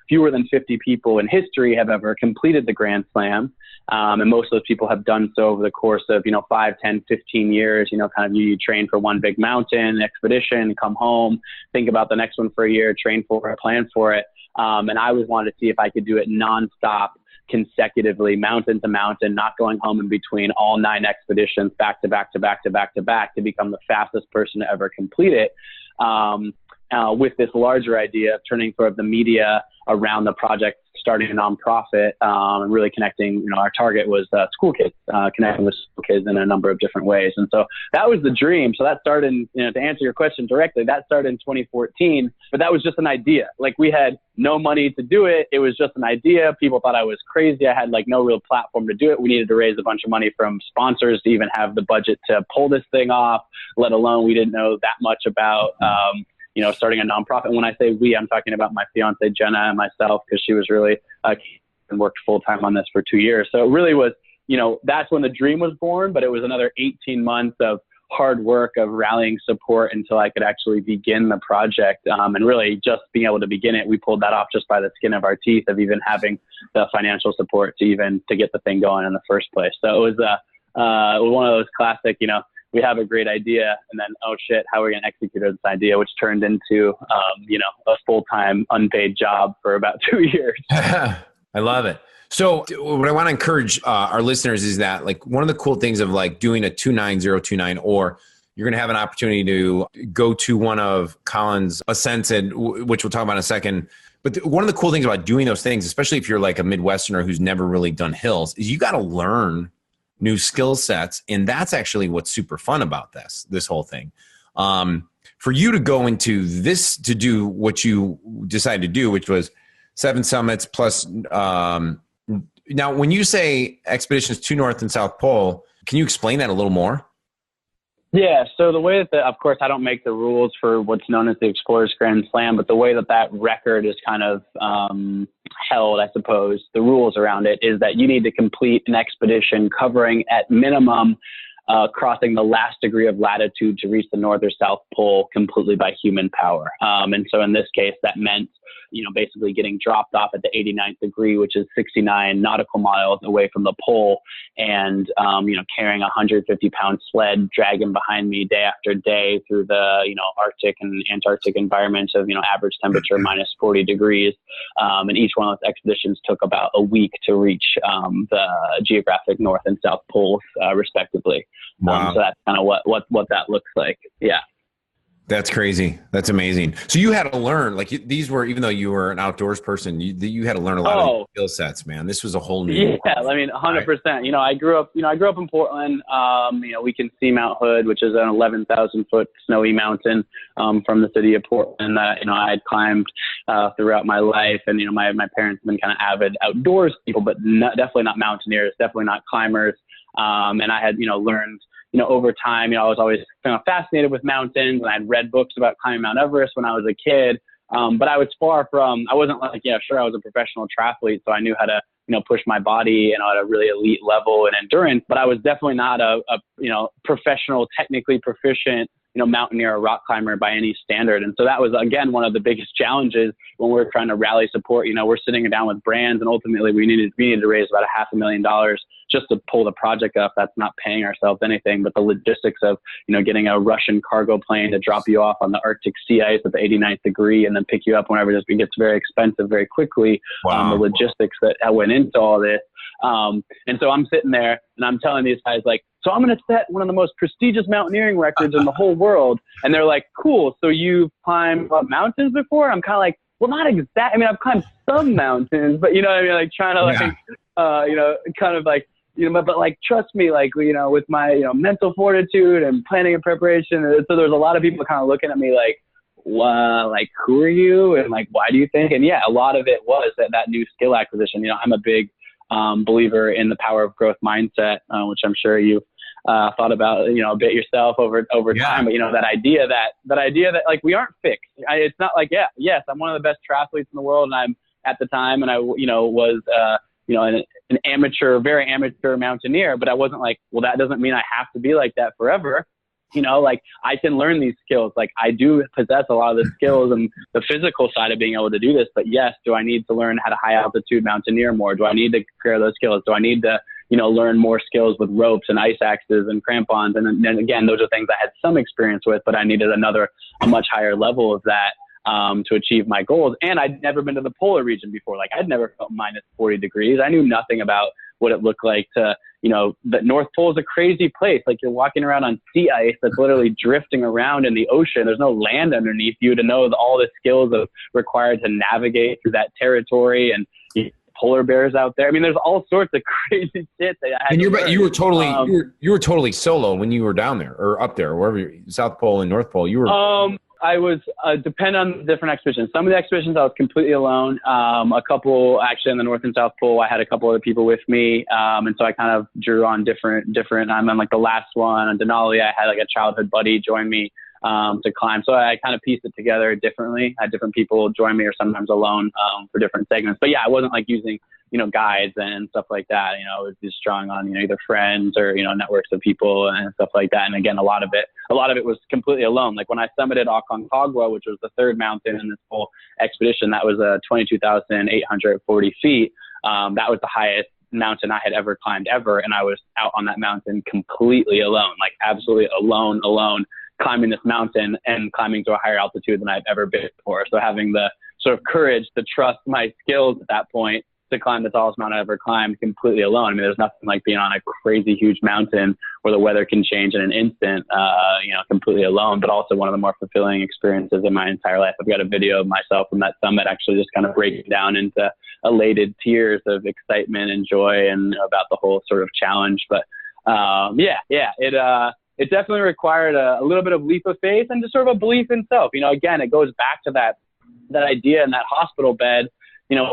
S2: fewer than 50 people in history have ever completed the Grand Slam. And most of those people have done so over the course of, 5, 10, 15 years, you train for one big mountain expedition, come home, think about the next one for a year, train for it, plan for it. And I always wanted to see if I could do it nonstop, consecutively, mountain to mountain, not going home in between, all 9 expeditions back to back to back to back to back, to become the fastest person to ever complete it. with this larger idea of turning sort of the media around the project, starting a nonprofit, and really connecting, our target was school kids, connecting with school kids in a number of different ways. And so that was the dream. So that started, to answer your question directly, that started in 2014, but that was just an idea. Like, we had no money to do it. It was just an idea. People thought I was crazy. I had no real platform to do it. We needed to raise a bunch of money from sponsors to even have the budget to pull this thing off, let alone we didn't know that much about, starting a nonprofit. And when I say we, I'm talking about my fiance, Jenna, and myself, because she was really, and worked full time on this for 2 years. So it really was, that's when the dream was born, but it was another 18 months of hard work of rallying support until I could actually begin the project. And really just being able to begin it, we pulled that off just by the skin of our teeth of even having the financial support to get the thing going in the first place. So it was one of those classic, we have a great idea, and then, oh shit, how are we going to execute this idea, which turned into, a full-time unpaid job for about 2 years.
S3: I love it. So what I want to encourage our listeners is that, one of the cool things of doing a 29029, or you're going to have an opportunity to go to one of Colin's ascents, which we'll talk about in a second. But one of the cool things about doing those things, especially if you're a Midwesterner who's never really done hills, is you got to learn new skill sets. And that's actually what's super fun about this whole thing. For you to go into this, to do what you decided to do, which was 7 summits plus, now when you say expeditions to North and South Pole, can you explain that a little more?
S2: Yeah. So the way that, of course, I don't make the rules for what's known as the Explorers Grand Slam, but the way that record is kind of held, I suppose, the rules around it is that you need to complete an expedition covering at minimum crossing the last degree of latitude to reach the North or South Pole completely by human power. And so in this case, that meant, basically getting dropped off at the 89th degree, which is 69 nautical miles away from the pole, and, carrying a 150-pound sled, dragging behind me day after day through the, Arctic and Antarctic environments of, average temperature minus 40 degrees. And each one of those expeditions took about a week to reach the geographic North and South poles, respectively.
S3: Wow.
S2: So that's kind of what that looks like. Yeah.
S3: That's crazy. That's amazing. So you had to learn, these were, even though you were an outdoors person, you had to learn a lot of skill sets, man. This was a whole new.
S2: Yeah, 100%. Right? I grew up in Portland. We can see Mount Hood, which is an 11,000 foot snowy mountain from the city of Portland that I had climbed throughout my life, and my parents have been kind of avid outdoors people, but definitely not mountaineers, definitely not climbers. And I had learned. Over time, I was always kind of fascinated with mountains, and I had read books about climbing Mount Everest when I was a kid. But I was far from, I wasn't sure, I was a professional triathlete, so I knew how to, push my body, at a really elite level and endurance, but I was definitely not a professional, technically proficient, mountaineer or rock climber by any standard. And so that was, again, one of the biggest challenges when we're trying to rally support. We're sitting down with brands, and ultimately we needed to raise about $500,000 just to pull the project up. That's not paying ourselves anything, but the logistics of, getting a Russian cargo plane to drop you off on the Arctic sea ice at the 89th degree and then pick you up whenever it gets very expensive very quickly.
S3: Wow.
S2: The logistics that went into all this. And so I'm sitting there and I'm telling these guys, so I'm going to set one of the most prestigious mountaineering records in the whole world. And they're like, cool. So you've climbed mountains before? I'm kind of like, well, not exactly. I've climbed some mountains, but trying to kind of but trust me, with my, mental fortitude and planning and preparation. And so there's a lot of people kind of looking at me who are you? And why do you think? And yeah, a lot of it was that new skill acquisition. I'm a big believer in the power of growth mindset, which I'm sure you've thought about, a bit yourself over time. But that idea that we aren't fixed. It's not yes, I'm one of the best triathletes in the world, and I'm at the time, and I was an amateur, very amateur mountaineer. But I wasn't well, that doesn't mean I have to be like that forever. I can learn these skills. I do possess a lot of the skills and the physical side of being able to do this. But yes, do I need to learn how to high altitude mountaineer more? Do I need to acquire those skills? Do I need to, learn more skills with ropes and ice axes and crampons? And then again, those are things I had some experience with, but I needed a much higher level of that to achieve my goals. And I'd never been to the polar region before. I'd never felt minus 40 degrees. I knew nothing about what it looked like to, the North Pole is a crazy place. Like you're walking around on sea ice that's literally drifting around in the ocean. There's no land underneath you to know all the skills required to navigate through that territory, and polar bears out there. I mean, there's all sorts of crazy shit that I had.
S3: And you were totally solo when you were down there or up there, wherever South Pole and North Pole. You were.
S2: I was depend on different expeditions. Some of the expeditions I was completely alone. A couple actually in the North and South Pole, I had a couple other people with me, and so I kind of drew on different. I'm on like the last one on Denali. I had like a childhood buddy join me to climb. So I kind of pieced it together differently. I had different people join me, or sometimes alone for different segments. But yeah, I wasn't like using guides and stuff like that. I was just drawing on either friends or networks of people and stuff like that. And again, a lot of it was completely alone. Like when I summited Aconcagua, which was the third mountain in this whole expedition, that was 22,840 feet. That was the highest mountain I had ever climbed ever, and I was out on that mountain completely alone, like absolutely alone, climbing this mountain and climbing to a higher altitude than I've ever been before. So having the sort of courage to trust my skills at that point to climb the tallest mountain I ever climbed completely alone. I mean, there's nothing like being on a crazy huge mountain where the weather can change in an instant, completely alone, but also one of the more fulfilling experiences in my entire life. I've got a video of myself from that summit actually just kind of breaking down into elated tears of excitement and joy and about the whole sort of challenge. But it definitely required a little bit of leap of faith and just sort of a belief in self. Again, it goes back to that idea in that hospital bed,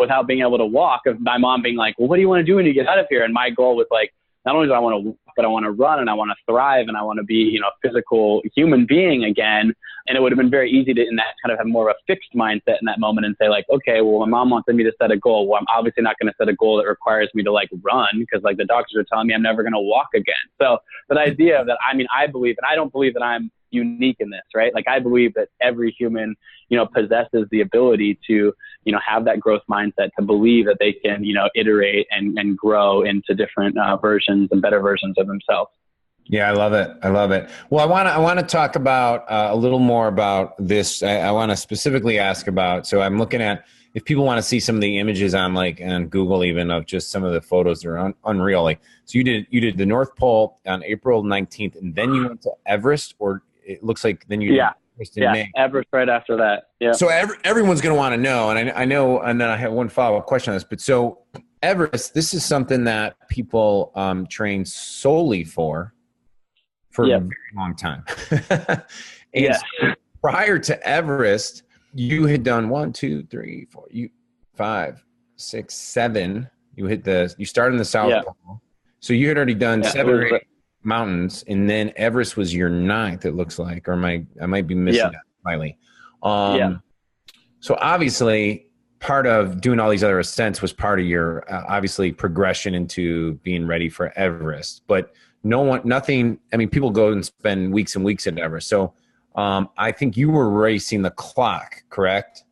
S2: without being able to walk, of my mom being like, well, what do you want to do when you get out of here? And my goal was like, not only do I want to walk, but I want to run and I want to thrive and I want to be, a physical human being again. And it would have been very easy to, in that, kind of have more of a fixed mindset in that moment and say like, okay, well, my mom wanted me to set a goal. Well, I'm obviously not going to set a goal that requires me to like run, because like the doctors are telling me I'm never going to walk again. So that idea that, I believe, and I don't believe that I'm unique in this, right? Like I believe that every human, possesses the ability to, have that growth mindset, to believe that they can, iterate and grow into different versions and better versions of themselves.
S3: Yeah, I love it. Well, I want to talk about a little more about this. I want to specifically ask about, so I'm looking at, if people want to see some of the images on Google, even of just some of the photos that are unreal. Like, so you did the North Pole on April 19th, and then you went to Everest, or it looks like then you did Everest in May.
S2: Everest right after that. Yeah.
S3: So everyone's going to want to know, and I know, and then I have one follow-up question on this, but so Everest, this is something that people train solely for a very long time. And so prior to Everest, you had done 1, 2, 3, 4, 5, 6, 7. You started in the South Pole. So you had already done 7 or 8 mountains, and then Everest was your 9th, it looks like, or I might be missing that slightly. So obviously part of doing all these other ascents was part of your obviously progression into being ready for Everest, but people go and spend weeks and weeks at Everest. So I think you were racing the clock, correct?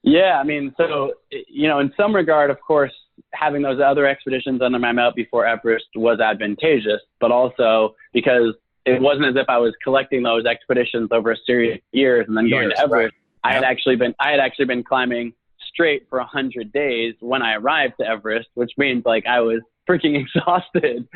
S2: Yeah. So, in some regard, of course, having those other expeditions under my belt before Everest was advantageous, but also because it wasn't as if I was collecting those expeditions over a series of years and then going to Everest. Right. I had actually been climbing straight for 100 days when I arrived to Everest, which means like I was freaking exhausted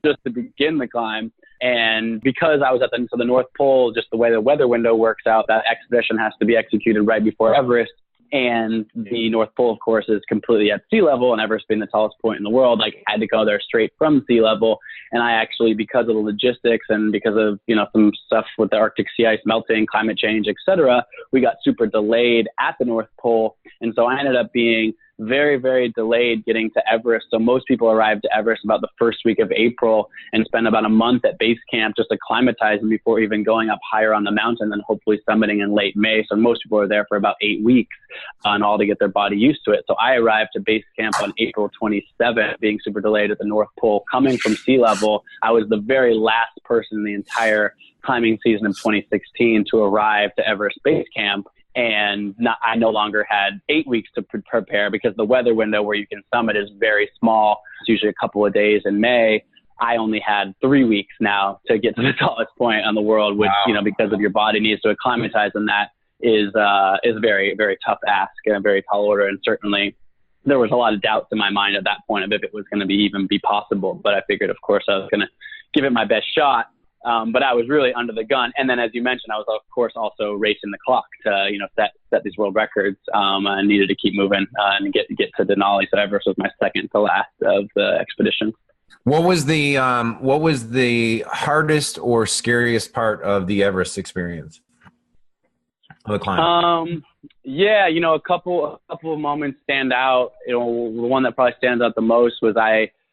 S2: just to begin the climb. And because I was at the North Pole, just the way the weather window works out, that expedition has to be executed right before Everest. And the North Pole, of course, is completely at sea level, and Everest being the tallest point in the world, like I had to go there straight from sea level. And I actually, because of the logistics and because of, some stuff with the Arctic sea ice melting, climate change, et cetera, we got super delayed at the North Pole. And so I ended up being very, very delayed getting to Everest. So most people arrived to Everest about the first week of April and spend about a month at base camp just acclimatizing before even going up higher on the mountain and hopefully summiting in late May. So most people are there for about 8 weeks and all to get their body used to it. So I arrived to base camp on April 27th, being super delayed at the North Pole, coming from sea level. I was the very last person in the entire climbing season of 2016 to arrive to Everest base camp. And I no longer had 8 weeks to prepare because the weather window where you can summit is very small. It's usually a couple of days in May. I only had 3 weeks now to get to the tallest point on the world, which, because of your body needs to acclimatize, and that is very, very tough ask and a very tall order. And certainly, there was a lot of doubts in my mind at that point of if it was going to even be possible. But I figured, of course, I was going to give it my best shot. But I was really under the gun. And then, as you mentioned, I was, of course, also racing the clock to, set these world records. I needed to keep moving and get to Denali. So Everest was my second to last of the expedition.
S3: What was the hardest or scariest part of the Everest experience? Of the climb?
S2: Yeah, a couple of moments stand out. The one that probably stands out the most was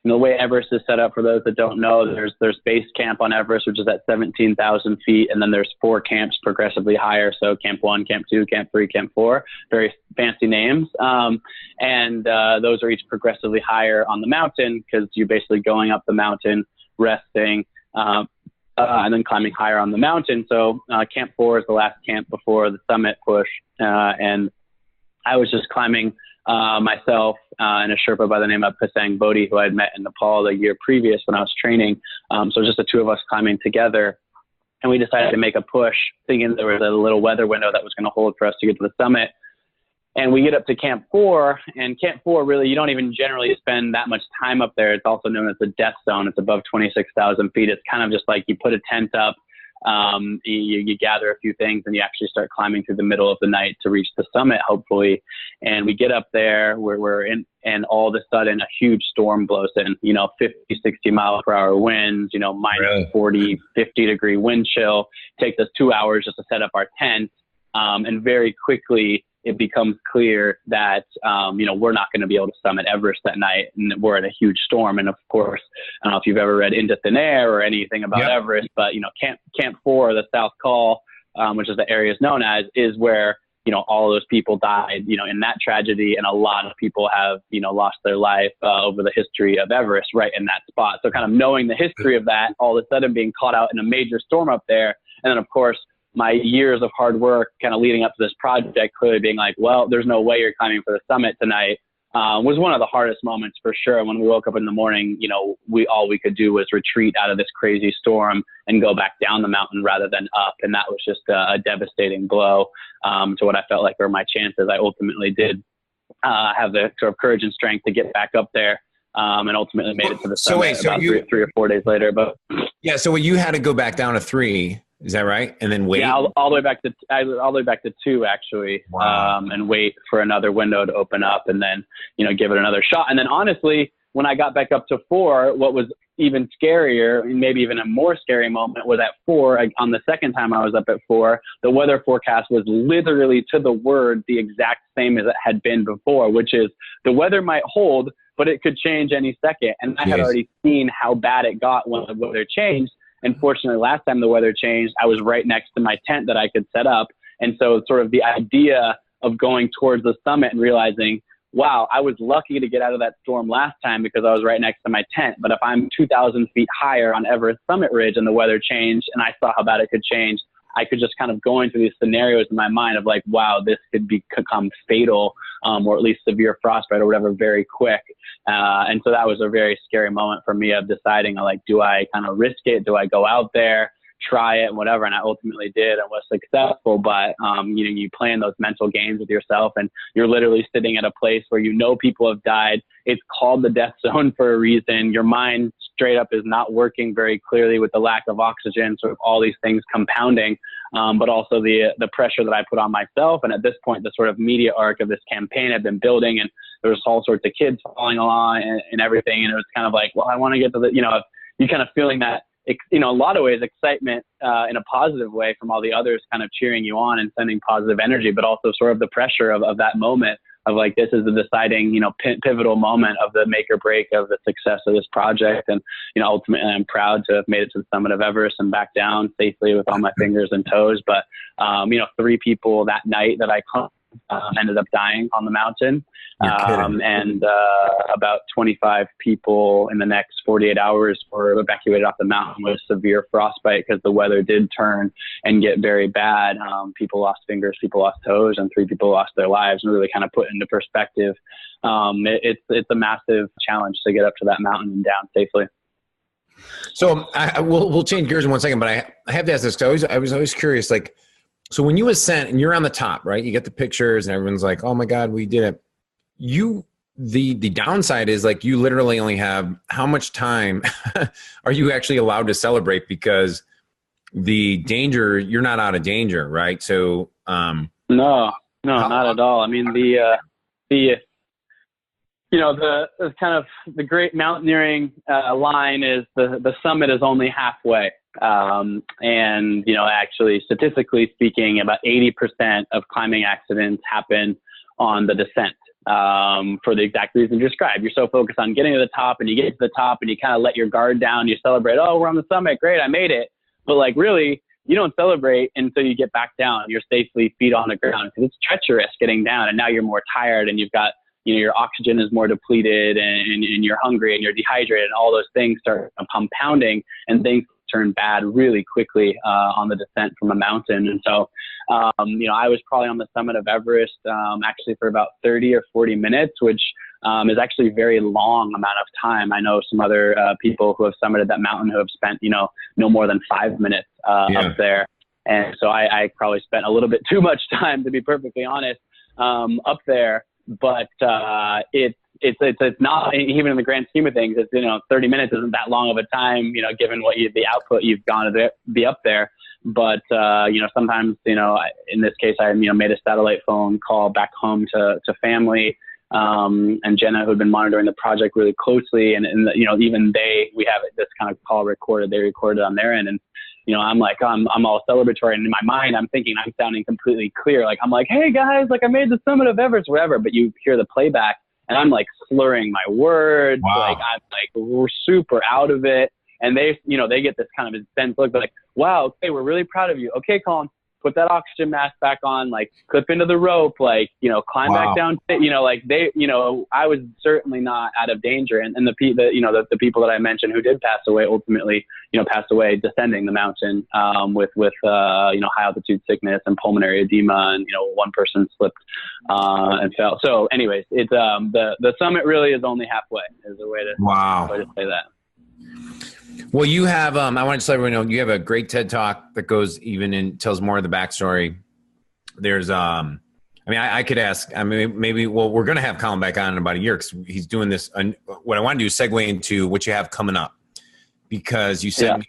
S2: the way Everest is set up, for those that don't know, there's base camp on Everest, which is at 17,000 feet. And then there's 4 camps progressively higher. So Camp 1, Camp 2, Camp 3, Camp 4, very fancy names. And those are each progressively higher on the mountain, because you're basically going up the mountain, resting, and then climbing higher on the mountain. So Camp 4 is the last camp before the summit push. And I was just climbing myself and a Sherpa by the name of Pasang Bodhi, who I had met in Nepal the year previous when I was training. So just the two of us climbing together. And we decided to make a push, thinking there was a little weather window that was going to hold for us to get to the summit. And we get up to Camp 4, and Camp 4, really, you don't even generally spend that much time up there. It's also known as the death zone. It's above 26,000 feet. It's kind of just like you put a tent up, you gather a few things, and you actually start climbing through the middle of the night to reach the summit, hopefully. And we get up there, we're in, and all of a sudden a huge storm blows in, 50, 60 mile per hour winds, minus 40, 50 degree wind chill. Takes us 2 hours just to set up our tent. And very quickly it becomes clear that, we're not going to be able to summit Everest that night, and we're in a huge storm. And of course, I don't know if you've ever read Into Thin Air or anything about Everest, but, Camp 4, the South Col, which is the area is known as, is where, all of those people died, in that tragedy. And a lot of people have, lost their life over the history of Everest right in that spot. So kind of knowing the history of that, all of a sudden being caught out in a major storm up there. And then, of course, my years of hard work kind of leading up to this project, clearly being like, well, there's no way you're climbing for the summit tonight, was one of the hardest moments for sure. When we woke up in the morning, all we could do was retreat out of this crazy storm and go back down the mountain rather than up. And that was just a devastating blow to what I felt like were my chances. I ultimately did have the sort of courage and strength to get back up there. And ultimately made it to the summit about 3 or 4 days later. But
S3: yeah, so you had to go back down to 3. Is that right? And then wait?
S2: Yeah, all the way back to 2, actually.
S3: Wow.
S2: And wait for another window to open up, and then, give it another shot. And then honestly, when I got back up to 4, what was even scarier, maybe even a more scary moment, was at 4, on the second time I was up at 4, the weather forecast was literally to the word the exact same as it had been before, which is the weather might hold, but it could change any second. And I had already seen how bad it got when the weather changed. And fortunately, last time the weather changed, I was right next to my tent that I could set up. And so sort of the idea of going towards the summit and realizing, wow, I was lucky to get out of that storm last time because I was right next to my tent. But if I'm 2,000 feet higher on Everest summit ridge and the weather changed and I saw how bad it could change, I could just kind of go into these scenarios in my mind of like, wow, this could become fatal, or at least severe frostbite or whatever very quick. And so that was a very scary moment for me of deciding, like, do I kind of risk it? Do I go out there, try it, and whatever? And I ultimately did and was successful. But, you playing those mental games with yourself, and you're literally sitting at a place where people have died. It's called the death zone for a reason. Your mind straight up is not working very clearly with the lack of oxygen, sort of all these things compounding, but also the pressure that I put on myself. And at this point, the sort of media arc of this campaign had been building, and there was all sorts of kids following along and everything. And it was kind of like, well, I want to get to the, you kind of feeling that, a lot of ways, excitement in a positive way from all the others kind of cheering you on and sending positive energy, but also sort of the pressure of that moment of like, this is the deciding, pivotal moment of the make or break of the success of this project. And, ultimately I'm proud to have made it to the summit of Everest and back down safely with all my fingers and toes. But, 3 people that night that I climbed ended up dying on the mountain. And about 25 people in the next 48 hours were evacuated off the mountain with severe frostbite because the weather did turn and get very bad. People lost fingers, people lost toes, and 3 people lost their lives, and really kind of put into perspective. It's a massive challenge to get up to that mountain and down safely.
S3: So we'll change gears in 1 second, but I have to ask this because I was always curious, like, so when you ascend and you're on the top, right, you get the pictures and everyone's like, oh my God, we did it. the downside is like you literally only have how much time are you actually allowed to celebrate, because the danger, you're not out of danger, right? So
S2: no, not at all. I mean, the kind of the great mountaineering line is the summit is only halfway. And, actually, statistically speaking, about 80% of climbing accidents happen on the descent, for the exact reason you described. You're so focused on getting to the top, and you get to the top and you kind of let your guard down. You celebrate, oh, we're on the summit. Great, I made it. But like, really, you don't celebrate until you get back down. You're safely feet on the ground, because it's treacherous getting down. And now you're more tired, and you've got, your oxygen is more depleted, and you're hungry and you're dehydrated, and all those things start compounding, and things turn bad really quickly on the descent from a mountain. And so, I was probably on the summit of Everest actually for about 30 or 40 minutes, which is actually a very long amount of time. I know some other people who have summited that mountain who have spent, no more than 5 minutes up there. And so I probably spent a little bit too much time, to be perfectly honest, up there. But it's not, even in the grand scheme of things, it's, 30 minutes isn't that long of a time, given the output you've gone to be up there. But, sometimes, in this case, I, made a satellite phone call back home to family, and Jenna, who had been monitoring the project really closely. And even we have this kind of call recorded, they recorded on their end. And, I'm like, I'm all celebratory. And in my mind, I'm thinking I'm sounding completely clear. Like, I'm like, hey guys, like I made the summit of Everest, whatever. But you hear the playback and I'm like slurring my words.
S3: Wow.
S2: Like, I'm like, we're super out of it. And they, they get this kind of intense look, like, wow, okay, we're really proud of you. Okay, Colin, put that oxygen mask back on, like clip into the rope, like, climb back down, like they, I was certainly not out of danger. And the people that I mentioned who did pass away ultimately, passed away descending the mountain, with high altitude sickness and pulmonary edema. And, one person slipped, and fell. So anyways, it's, the summit really is only halfway is the way to say that.
S3: Well, you have, I want to just let everyone know, you have a great TED Talk that goes even in, tells more of the backstory. There's, I could ask, maybe, we're going to have Colin back on in about a year, because he's doing this. What I want to do is segue into what you have coming up, because you sent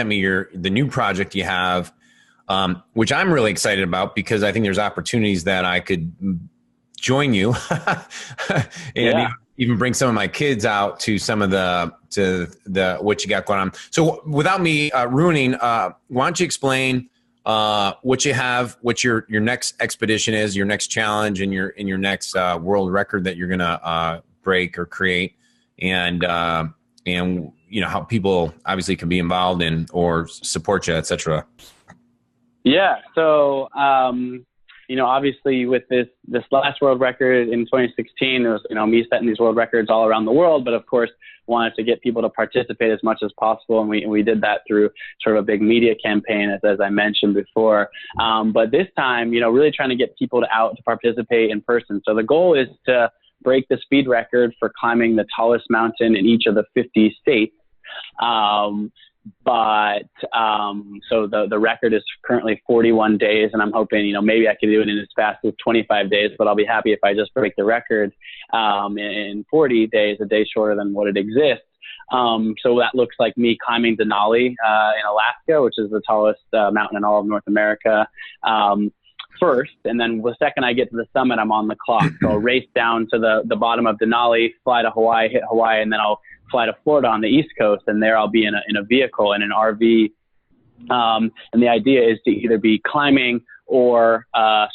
S3: me the new project you have, which I'm really excited about, because I think there's opportunities that I could join you and even bring some of my kids out to some of the what you got going on. So without me ruining, why don't you explain what you have, what your next expedition is, your next challenge, and your next world record that you're gonna break or create, and how people obviously can be involved in or support you, etc.
S2: Yeah. So obviously with this last world record in 2016, it was, me setting these world records all around the world, but of course wanted to get people to participate as much as possible. And we did that through sort of a big media campaign, as I mentioned before. But this time, really trying to get people to participate in person. So the goal is to break the speed record for climbing the tallest mountain in each of the 50 states. So the record is currently 41 days, and I'm hoping, maybe I could do it in as fast as 25 days, but I'll be happy if I just break the record, in 40 days, a day shorter than what it exists. So that looks like me climbing Denali, in Alaska, which is the tallest, mountain in all of North America, first. And then the second I get to the summit, I'm on the clock. So I'll race down to the bottom of Denali, fly to Hawaii, hit Hawaii, and then I'll fly to Florida on the East Coast, and there I'll be in a vehicle, in an RV. And the idea is to either be climbing or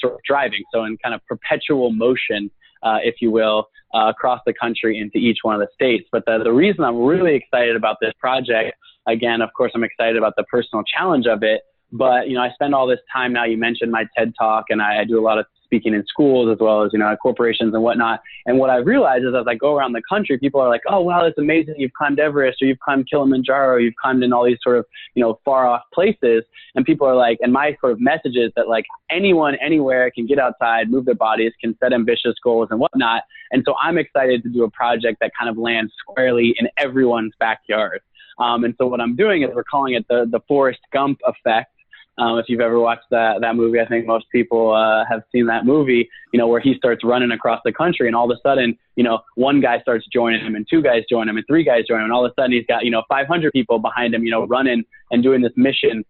S2: sort of driving, so in kind of perpetual motion, if you will, across the country into each one of the states. But the reason I'm really excited about this project, again, of course, I'm excited about the personal challenge of it, but, I spend all this time now. You mentioned my TED Talk, and I do a lot of speaking in schools as well as, corporations and whatnot. And what I've realized is as I go around the country, people are like, oh, wow, that's amazing. You've climbed Everest, or you've climbed Kilimanjaro, or you've climbed in all these sort of, far off places. And people are like, and my sort of message is that like anyone, anywhere can get outside, move their bodies, can set ambitious goals and whatnot. And so I'm excited to do a project that kind of lands squarely in everyone's backyard. And so what I'm doing is we're calling it the Forrest Gump effect. If you've ever watched that movie, I think most people have seen that movie, where he starts running across the country, and all of a sudden, one guy starts joining him, and two guys join him, and three guys join him, and all of a sudden he's got, 500 people behind him, running and doing this mission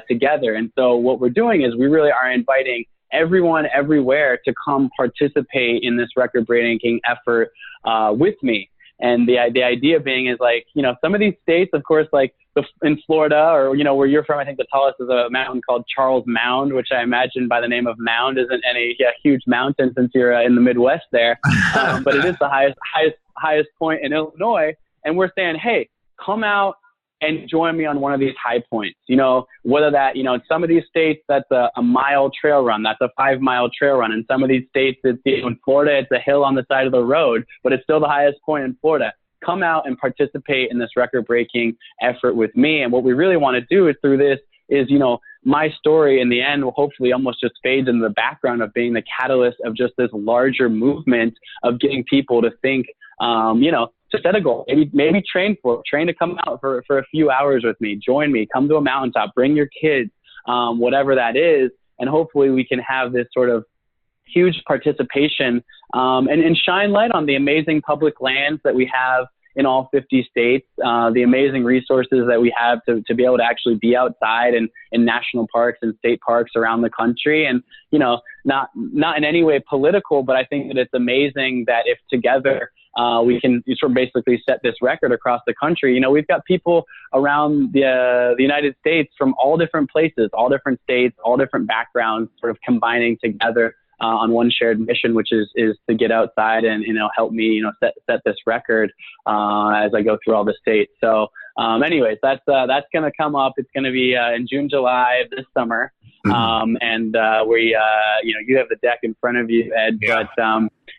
S2: together. And so what we're doing is we really are inviting everyone everywhere to come participate in this record-breaking effort with me. And the idea being is like, some of these states, of course, like in Florida or, where you're from, I think the tallest is a mountain called Charles Mound, which I imagine by the name of Mound isn't any huge mountain since you're in the Midwest there. But it is the highest point in Illinois. And we're saying, hey, come out and join me on one of these high points, whether that, in some of these states, that's a mile trail run, that's a 5-mile trail run. In some of these states, it's, in Florida, it's a hill on the side of the road, but it's still the highest point in Florida. Come out and participate in this record-breaking effort with me. And what we really want to do is through this is, my story in the end will hopefully almost just fade into the background of being the catalyst of just this larger movement of getting people to think, to set a goal, maybe train to come out for a few hours with me, join me, come to a mountaintop, bring your kids, whatever that is. And hopefully we can have this sort of huge participation and shine light on the amazing public lands that we have in all 50 states, the amazing resources that we have to be able to actually be outside and in national parks and state parks around the country. And, not in any way political, but I think that it's amazing that if together we can sort of basically set this record across the country. We've got people around the United States from all different places, all different states, all different backgrounds, sort of combining together on one shared mission, which is to get outside and, help me, set this record as I go through all the states. So anyways, that's going to come up. It's going to be in June, July of this summer. And you have the deck in front of you, Ed, but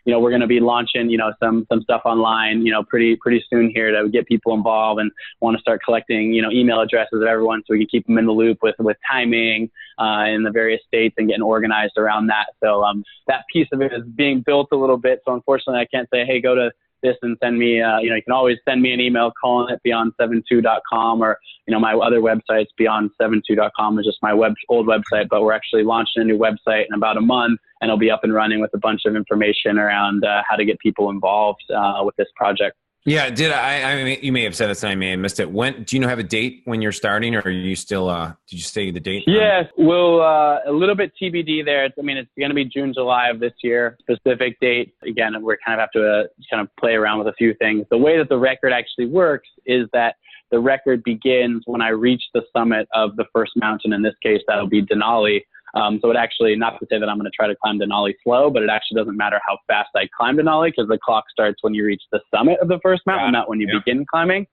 S2: we're going to be launching, some stuff online, pretty soon here to get people involved, and want to start collecting, email addresses of everyone so we can keep them in the loop with timing in the various states and getting organized around that. So that piece of it is being built a little bit. So unfortunately, I can't say, hey, go to this and send me, you can always send me an email, Colin at beyond72.com, or, my other website's beyond72.com is just my old website, but we're actually launching a new website in about a month, and it'll be up and running with a bunch of information around how to get people involved with this project.
S3: Yeah, I mean, you may have said this and I may have missed it. When do you have a date when you're starting, or are you still? Did you say the date?
S2: Yes, we'll a little bit TBD there. It's going to be June, July of this year. Specific date, again, we're kind of have to kind of play around with a few things. The way that the record actually works is that the record begins when I reach the summit of the first mountain. In this case, that'll be Denali. So it actually, not to say that I'm going to try to climb Denali slow, but it actually doesn't matter how fast I climb Denali, because the clock starts when you reach the summit of the first mountain, not when you begin climbing.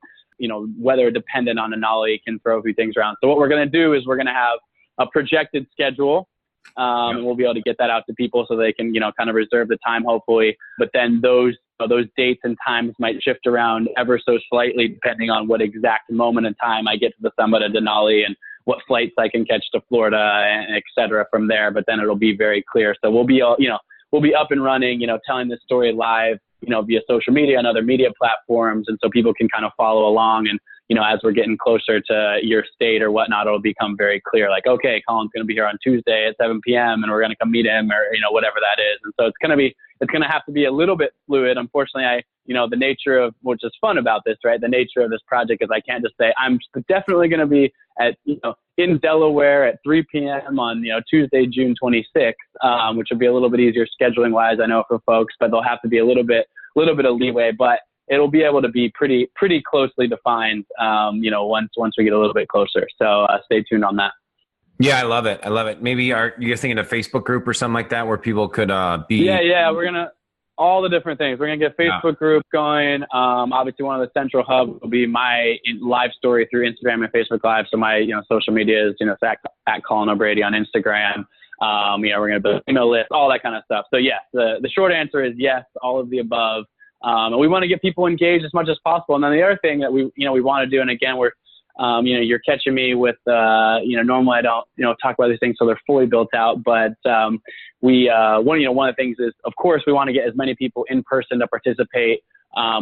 S2: Weather dependent on Denali can throw a few things around. So what we're going to do is we're going to have a projected schedule, and we'll be able to get that out to people so they can, kind of reserve the time, hopefully. But then those dates and times might shift around ever so slightly, depending on what exact moment in time I get to the summit of Denali and what flights I can catch to Florida, and et cetera from there. But then it'll be very clear. So we'll be up and running, telling this story live, via social media and other media platforms. And so people can kind of follow along. And, as we're getting closer to your state or whatnot, it'll become very clear, like, okay, Colin's going to be here on Tuesday at 7 p.m. and we're going to come meet him, or, whatever that is. And so it's going to have to be a little bit fluid. Unfortunately, the nature of, which is fun about this, right? The nature of this project is I can't just say, I'm definitely going to be at, in Delaware at 3 p.m. on, Tuesday, June 26th, which would be a little bit easier scheduling wise, I know, for folks, but there'll have to be a little bit of leeway, but it'll be able to be pretty closely defined, once we get a little bit closer. So stay tuned on that.
S3: Yeah, I love it. Maybe are you guys thinking a Facebook group or something like that where people could be?
S2: Yeah. We're going to, all the different things. We're going to get a Facebook group going. Obviously one of the central hubs will be my live story through Instagram and Facebook Live. So my, social media is, at Colin O'Brady on Instagram. We're going to build an email list, all that kind of stuff. So yes, the short answer is yes, all of the above. And we want to get people engaged as much as possible. And then the other thing that we want to do, and again, we're, you're catching me with, normally I don't, talk about these things so they're fully built out, but, one of the things is, of course, we want to get as many people in person to participate,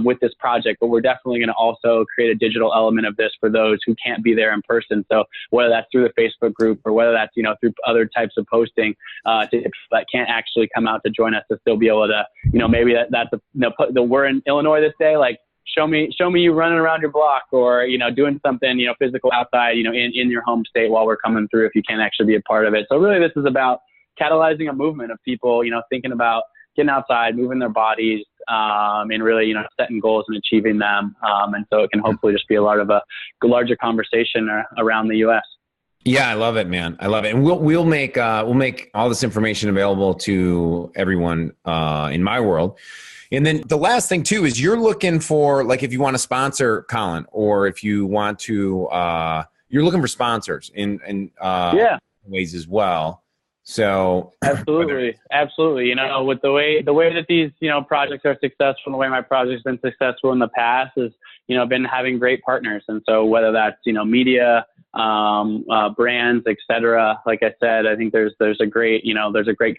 S2: with this project, but we're definitely going to also create a digital element of this for those who can't be there in person. So whether that's through the Facebook group or whether that's, through other types of posting, that can't actually come out to join us, to still be able to, maybe we're in Illinois this day, like, show me you running around your block, or, doing something, physical outside, in your home state while we're coming through, if you can't actually be a part of it. So really, this is about catalyzing a movement of people, thinking about getting outside, moving their bodies, and really, setting goals and achieving them. And so it can hopefully just be a lot of a larger conversation around the U.S.
S3: Yeah, I love it, man. I love it. And we'll make all this information available to everyone in my world. And then the last thing too is you're looking for, like, if you want to sponsor Colin, or if you want to, you're looking for sponsors in ways as well. So
S2: absolutely. With the way that these, projects are successful, and the way my project's been successful in the past is, been having great partners. And so whether that's, media, brands, et cetera, like I said, I think there's a great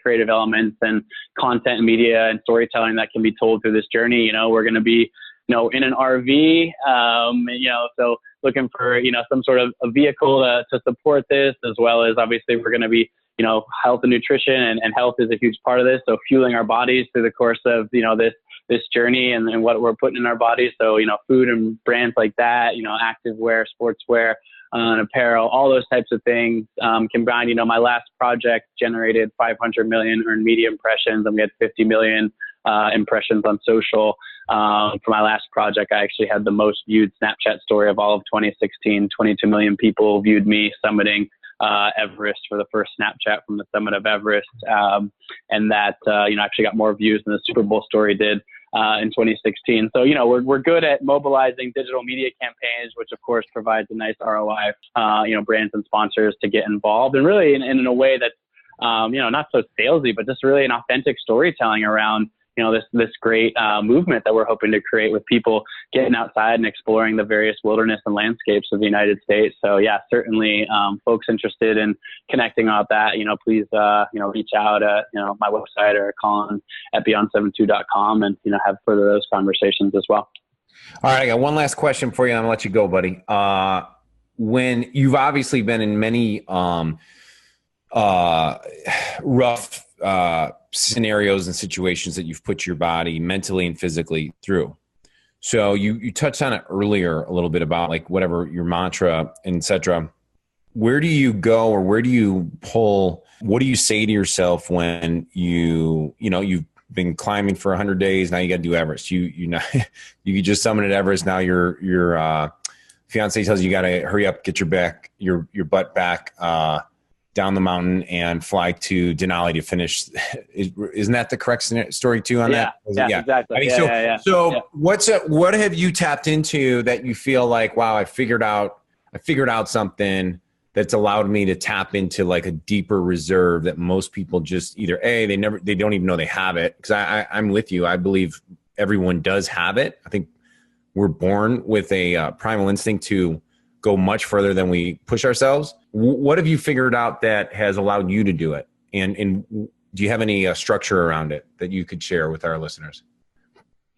S2: creative elements and content and media and storytelling that can be told through this journey. We're going to be, in an RV, so looking for, some sort of a vehicle to support this, as well as obviously we're going to be, health and nutrition, and health is a huge part of this. So fueling our bodies through the course of, this journey and what we're putting in our bodies. So, food and brands like that, activewear, sportswear, and apparel, all those types of things combined. My last project generated 500 million earned media impressions, and we had 50 million impressions on social. For my last project, I actually had the most viewed Snapchat story of all of 2016. 22 million people viewed me summiting Everest for the first Snapchat from the summit of Everest. And that, actually got more views than the Super Bowl story did in 2016. So, we're good at mobilizing digital media campaigns, which of course provides a nice ROI, brands and sponsors to get involved, and really in a way that's, not so salesy, but just really an authentic storytelling around, this great movement that we're hoping to create, with people getting outside and exploring the various wilderness and landscapes of the United States. So yeah, certainly folks interested in connecting on that, please, reach out at, my website, or Colin at beyond72.com, and, have further those conversations as well.
S3: All right. I got one last question for you, and I'll let you go, buddy. When you've obviously been in many rough scenarios and situations that you've put your body mentally and physically through. So you touched on it earlier a little bit about, like, whatever your mantra, et cetera. Where do you go, or where do you pull? What do you say to yourself when you've been climbing for 100 days? Now you got to do Everest. You just summited Everest. Now your fiance tells you got to hurry up, get your butt back down the mountain and fly to Denali to finish. Isn't that the correct story too on that?
S2: Yeah, exactly.
S3: I mean, what have you tapped into that you feel like, wow, I figured out something that's allowed me to tap into, like, a deeper reserve that most people just either they don't even know they have it. Cause I'm with you. I believe everyone does have it. I think we're born with a primal instinct to go much further than we push ourselves. What have you figured out that has allowed you to do it? And do you have any structure around it that you could share with our listeners?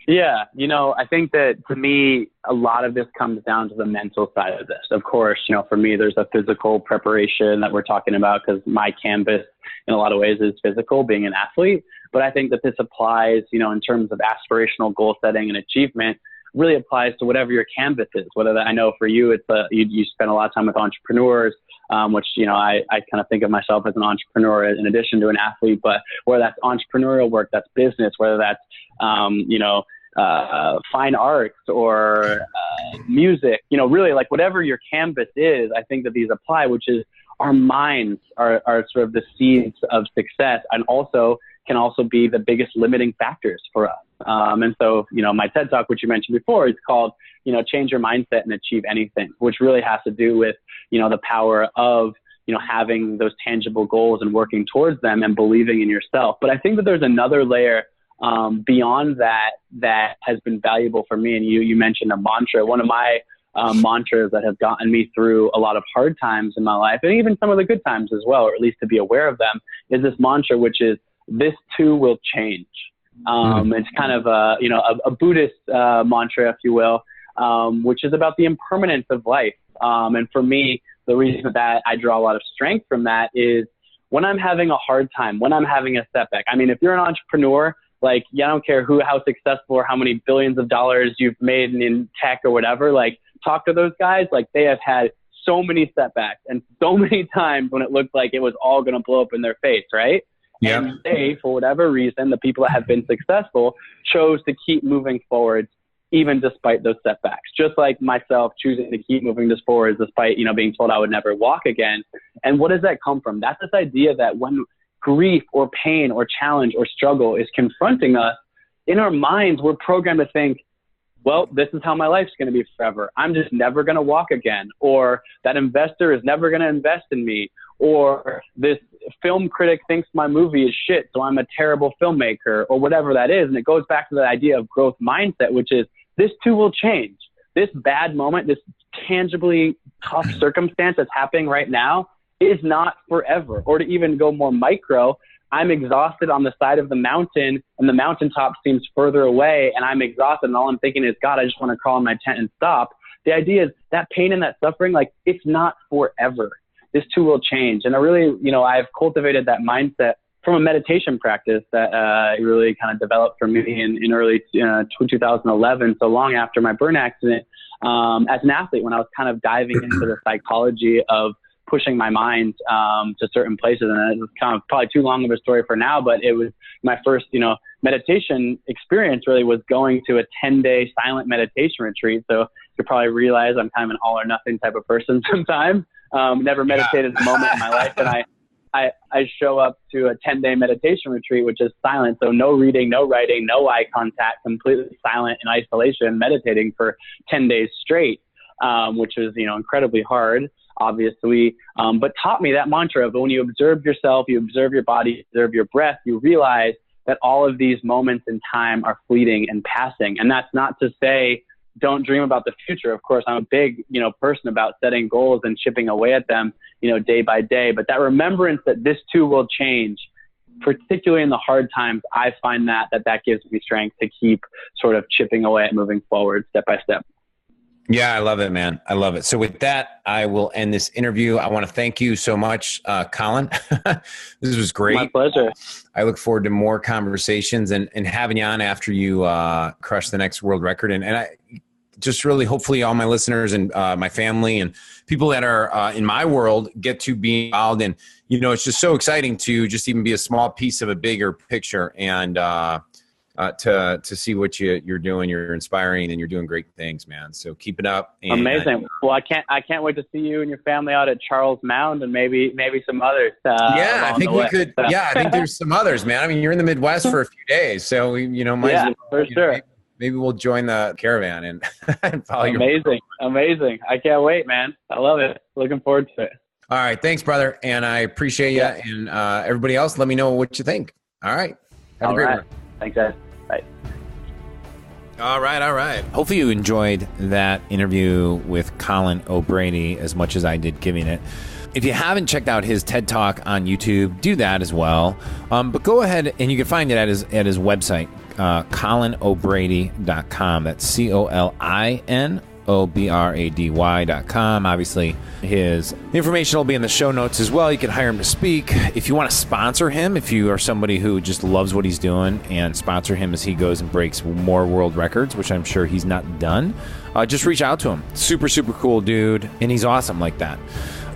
S2: Yeah. I think that, to me, a lot of this comes down to the mental side of this. Of course, for me, there's a physical preparation that we're talking about, because my canvas in a lot of ways is physical, being an athlete. But I think that this applies, in terms of aspirational goal setting and achievement, really applies to whatever your canvas is. Whether that, I know for you, it's you spend a lot of time with entrepreneurs, which, I kind of think of myself as an entrepreneur in addition to an athlete, but whether that's entrepreneurial work, that's business, whether that's, fine arts or music, really, like, whatever your canvas is, I think that these apply, which is our minds are sort of the seeds of success, and can also be the biggest limiting factors for us. And so, my TED Talk, which you mentioned before, is called, Change Your Mindset and Achieve Anything, which really has to do with, the power of, having those tangible goals and working towards them and believing in yourself. But I think that there's another layer beyond that has been valuable for me. And you mentioned a mantra. One of my mantras that have gotten me through a lot of hard times in my life, and even some of the good times as well, or at least to be aware of them, is this mantra, which is, this too will change. It's kind of a Buddhist mantra, if you will, which is about the impermanence of life. And for me, the reason that I draw a lot of strength from that is when I'm having a hard time, when I'm having a setback. I mean, if you're an entrepreneur, like, I don't care how successful or how many billions of dollars you've made in tech or whatever, like, talk to those guys. Like, they have had so many setbacks and so many times when it looked like it was all going to blow up in their face, right?
S3: Yeah.
S2: And they, for whatever reason, the people that have been successful chose to keep moving forward, even despite those setbacks. Just like myself choosing to keep moving this forward despite, being told I would never walk again. And what does that come from? That's this idea that when grief or pain or challenge or struggle is confronting us, in our minds, we're programmed to think, well, this is how my life's going to be forever. I'm just never going to walk again. Or that investor is never going to invest in me. Or this film critic thinks my movie is shit, so I'm a terrible filmmaker, or whatever that is. And it goes back to the idea of growth mindset, which is this too will change. This bad moment, this tangibly tough circumstance that's happening right now is not forever. Or to even go more micro, I'm exhausted on the side of the mountain and the mountaintop seems further away and I'm exhausted and all I'm thinking is, God, I just want to crawl in my tent and stop. The idea is that pain and that suffering, like, it's not forever. This too will change. And I really, I've cultivated that mindset from a meditation practice that really kind of developed for me in early 2011, so long after my burn accident, as an athlete, when I was kind of diving into the psychology of pushing my mind to certain places. And it was kind of probably too long of a story for now, but it was my first, meditation experience really was going to a 10-day silent meditation retreat. So you probably realize I'm kind of an all or nothing type of person sometimes. Never meditated a moment in my life. And I show up to a 10-day meditation retreat, which is silent. So no reading, no writing, no eye contact, completely silent in isolation, meditating for 10 days straight, which was, incredibly hard, obviously, but taught me that mantra of when you observe yourself, you observe your body, you observe your breath, you realize that all of these moments in time are fleeting and passing. And that's not to say don't dream about the future. Of course, I'm a big, person about setting goals and chipping away at them, day by day. But that remembrance that this too will change, particularly in the hard times, I find that gives me strength to keep sort of chipping away at moving forward step by step.
S3: Yeah, I love it, man. I love it. So with that, I will end this interview. I want to thank you so much, Colin. This was great.
S2: My pleasure.
S3: I look forward to more conversations and having you on after you crush the next world record. And I just really, hopefully all my listeners and my family and people that are in my world get to be involved. And, it's just so exciting to just even be a small piece of a bigger picture and to see what you're doing. You're inspiring and you're doing great things, man. So keep it up. And,
S2: amazing. Well, I can't wait to see you and your family out at Charles Mound and maybe some others.
S3: I think we could. So. Yeah, I think there's some others, man. I mean, you're in the Midwest for a few days, so we, might as well,
S2: for sure.
S3: Maybe we'll join the caravan and follow you.
S2: Amazing. I can't wait, man. I love it. Looking forward to it.
S3: All right. Thanks, brother. And I appreciate you. Yeah. And everybody else, let me know what you think. All right. Have a great one.
S2: Thanks, guys. Bye.
S1: All right. Hopefully you enjoyed that interview with Colin O'Brady as much as I did giving it. If you haven't checked out his TED Talk on YouTube, do that as well. But go ahead and you can find it at his website, colinobrady.com. That's COLINOBRADY.com. Obviously, his information will be in the show notes as well. You can hire him to speak. If you want to sponsor him, if you are somebody who just loves what he's doing, and sponsor him as he goes and breaks more world records, which I'm sure he's not done, just reach out to him. Super, super cool dude, and he's awesome like that.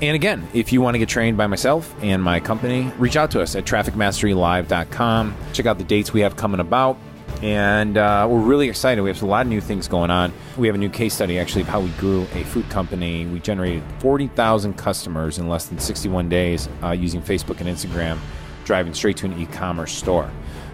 S1: And again, if you want to get trained by myself and my company, reach out to us at trafficmasterylive.com. Check out the dates we have coming about. And we're really excited. We have a lot of new things going on. We have a new case study, actually, of how we grew a food company. We generated 40,000 customers in less than 61 days using Facebook and Instagram, driving straight to an e-commerce store.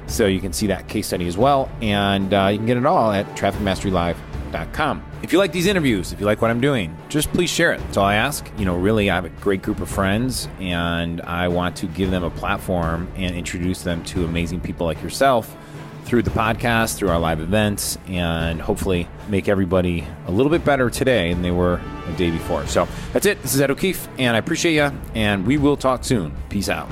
S1: So you can see that case study as well. And you can get it all at trafficmasterylive.com. If you like these interviews, if you like what I'm doing, just please share it. That's all I ask. Really, I have a great group of friends, and I want to give them a platform and introduce them to amazing people like yourself through the podcast, through our live events, and hopefully make everybody a little bit better today than they were a day before. So that's it. This is Ed O'Keefe, and I appreciate you, and we will talk soon. Peace out.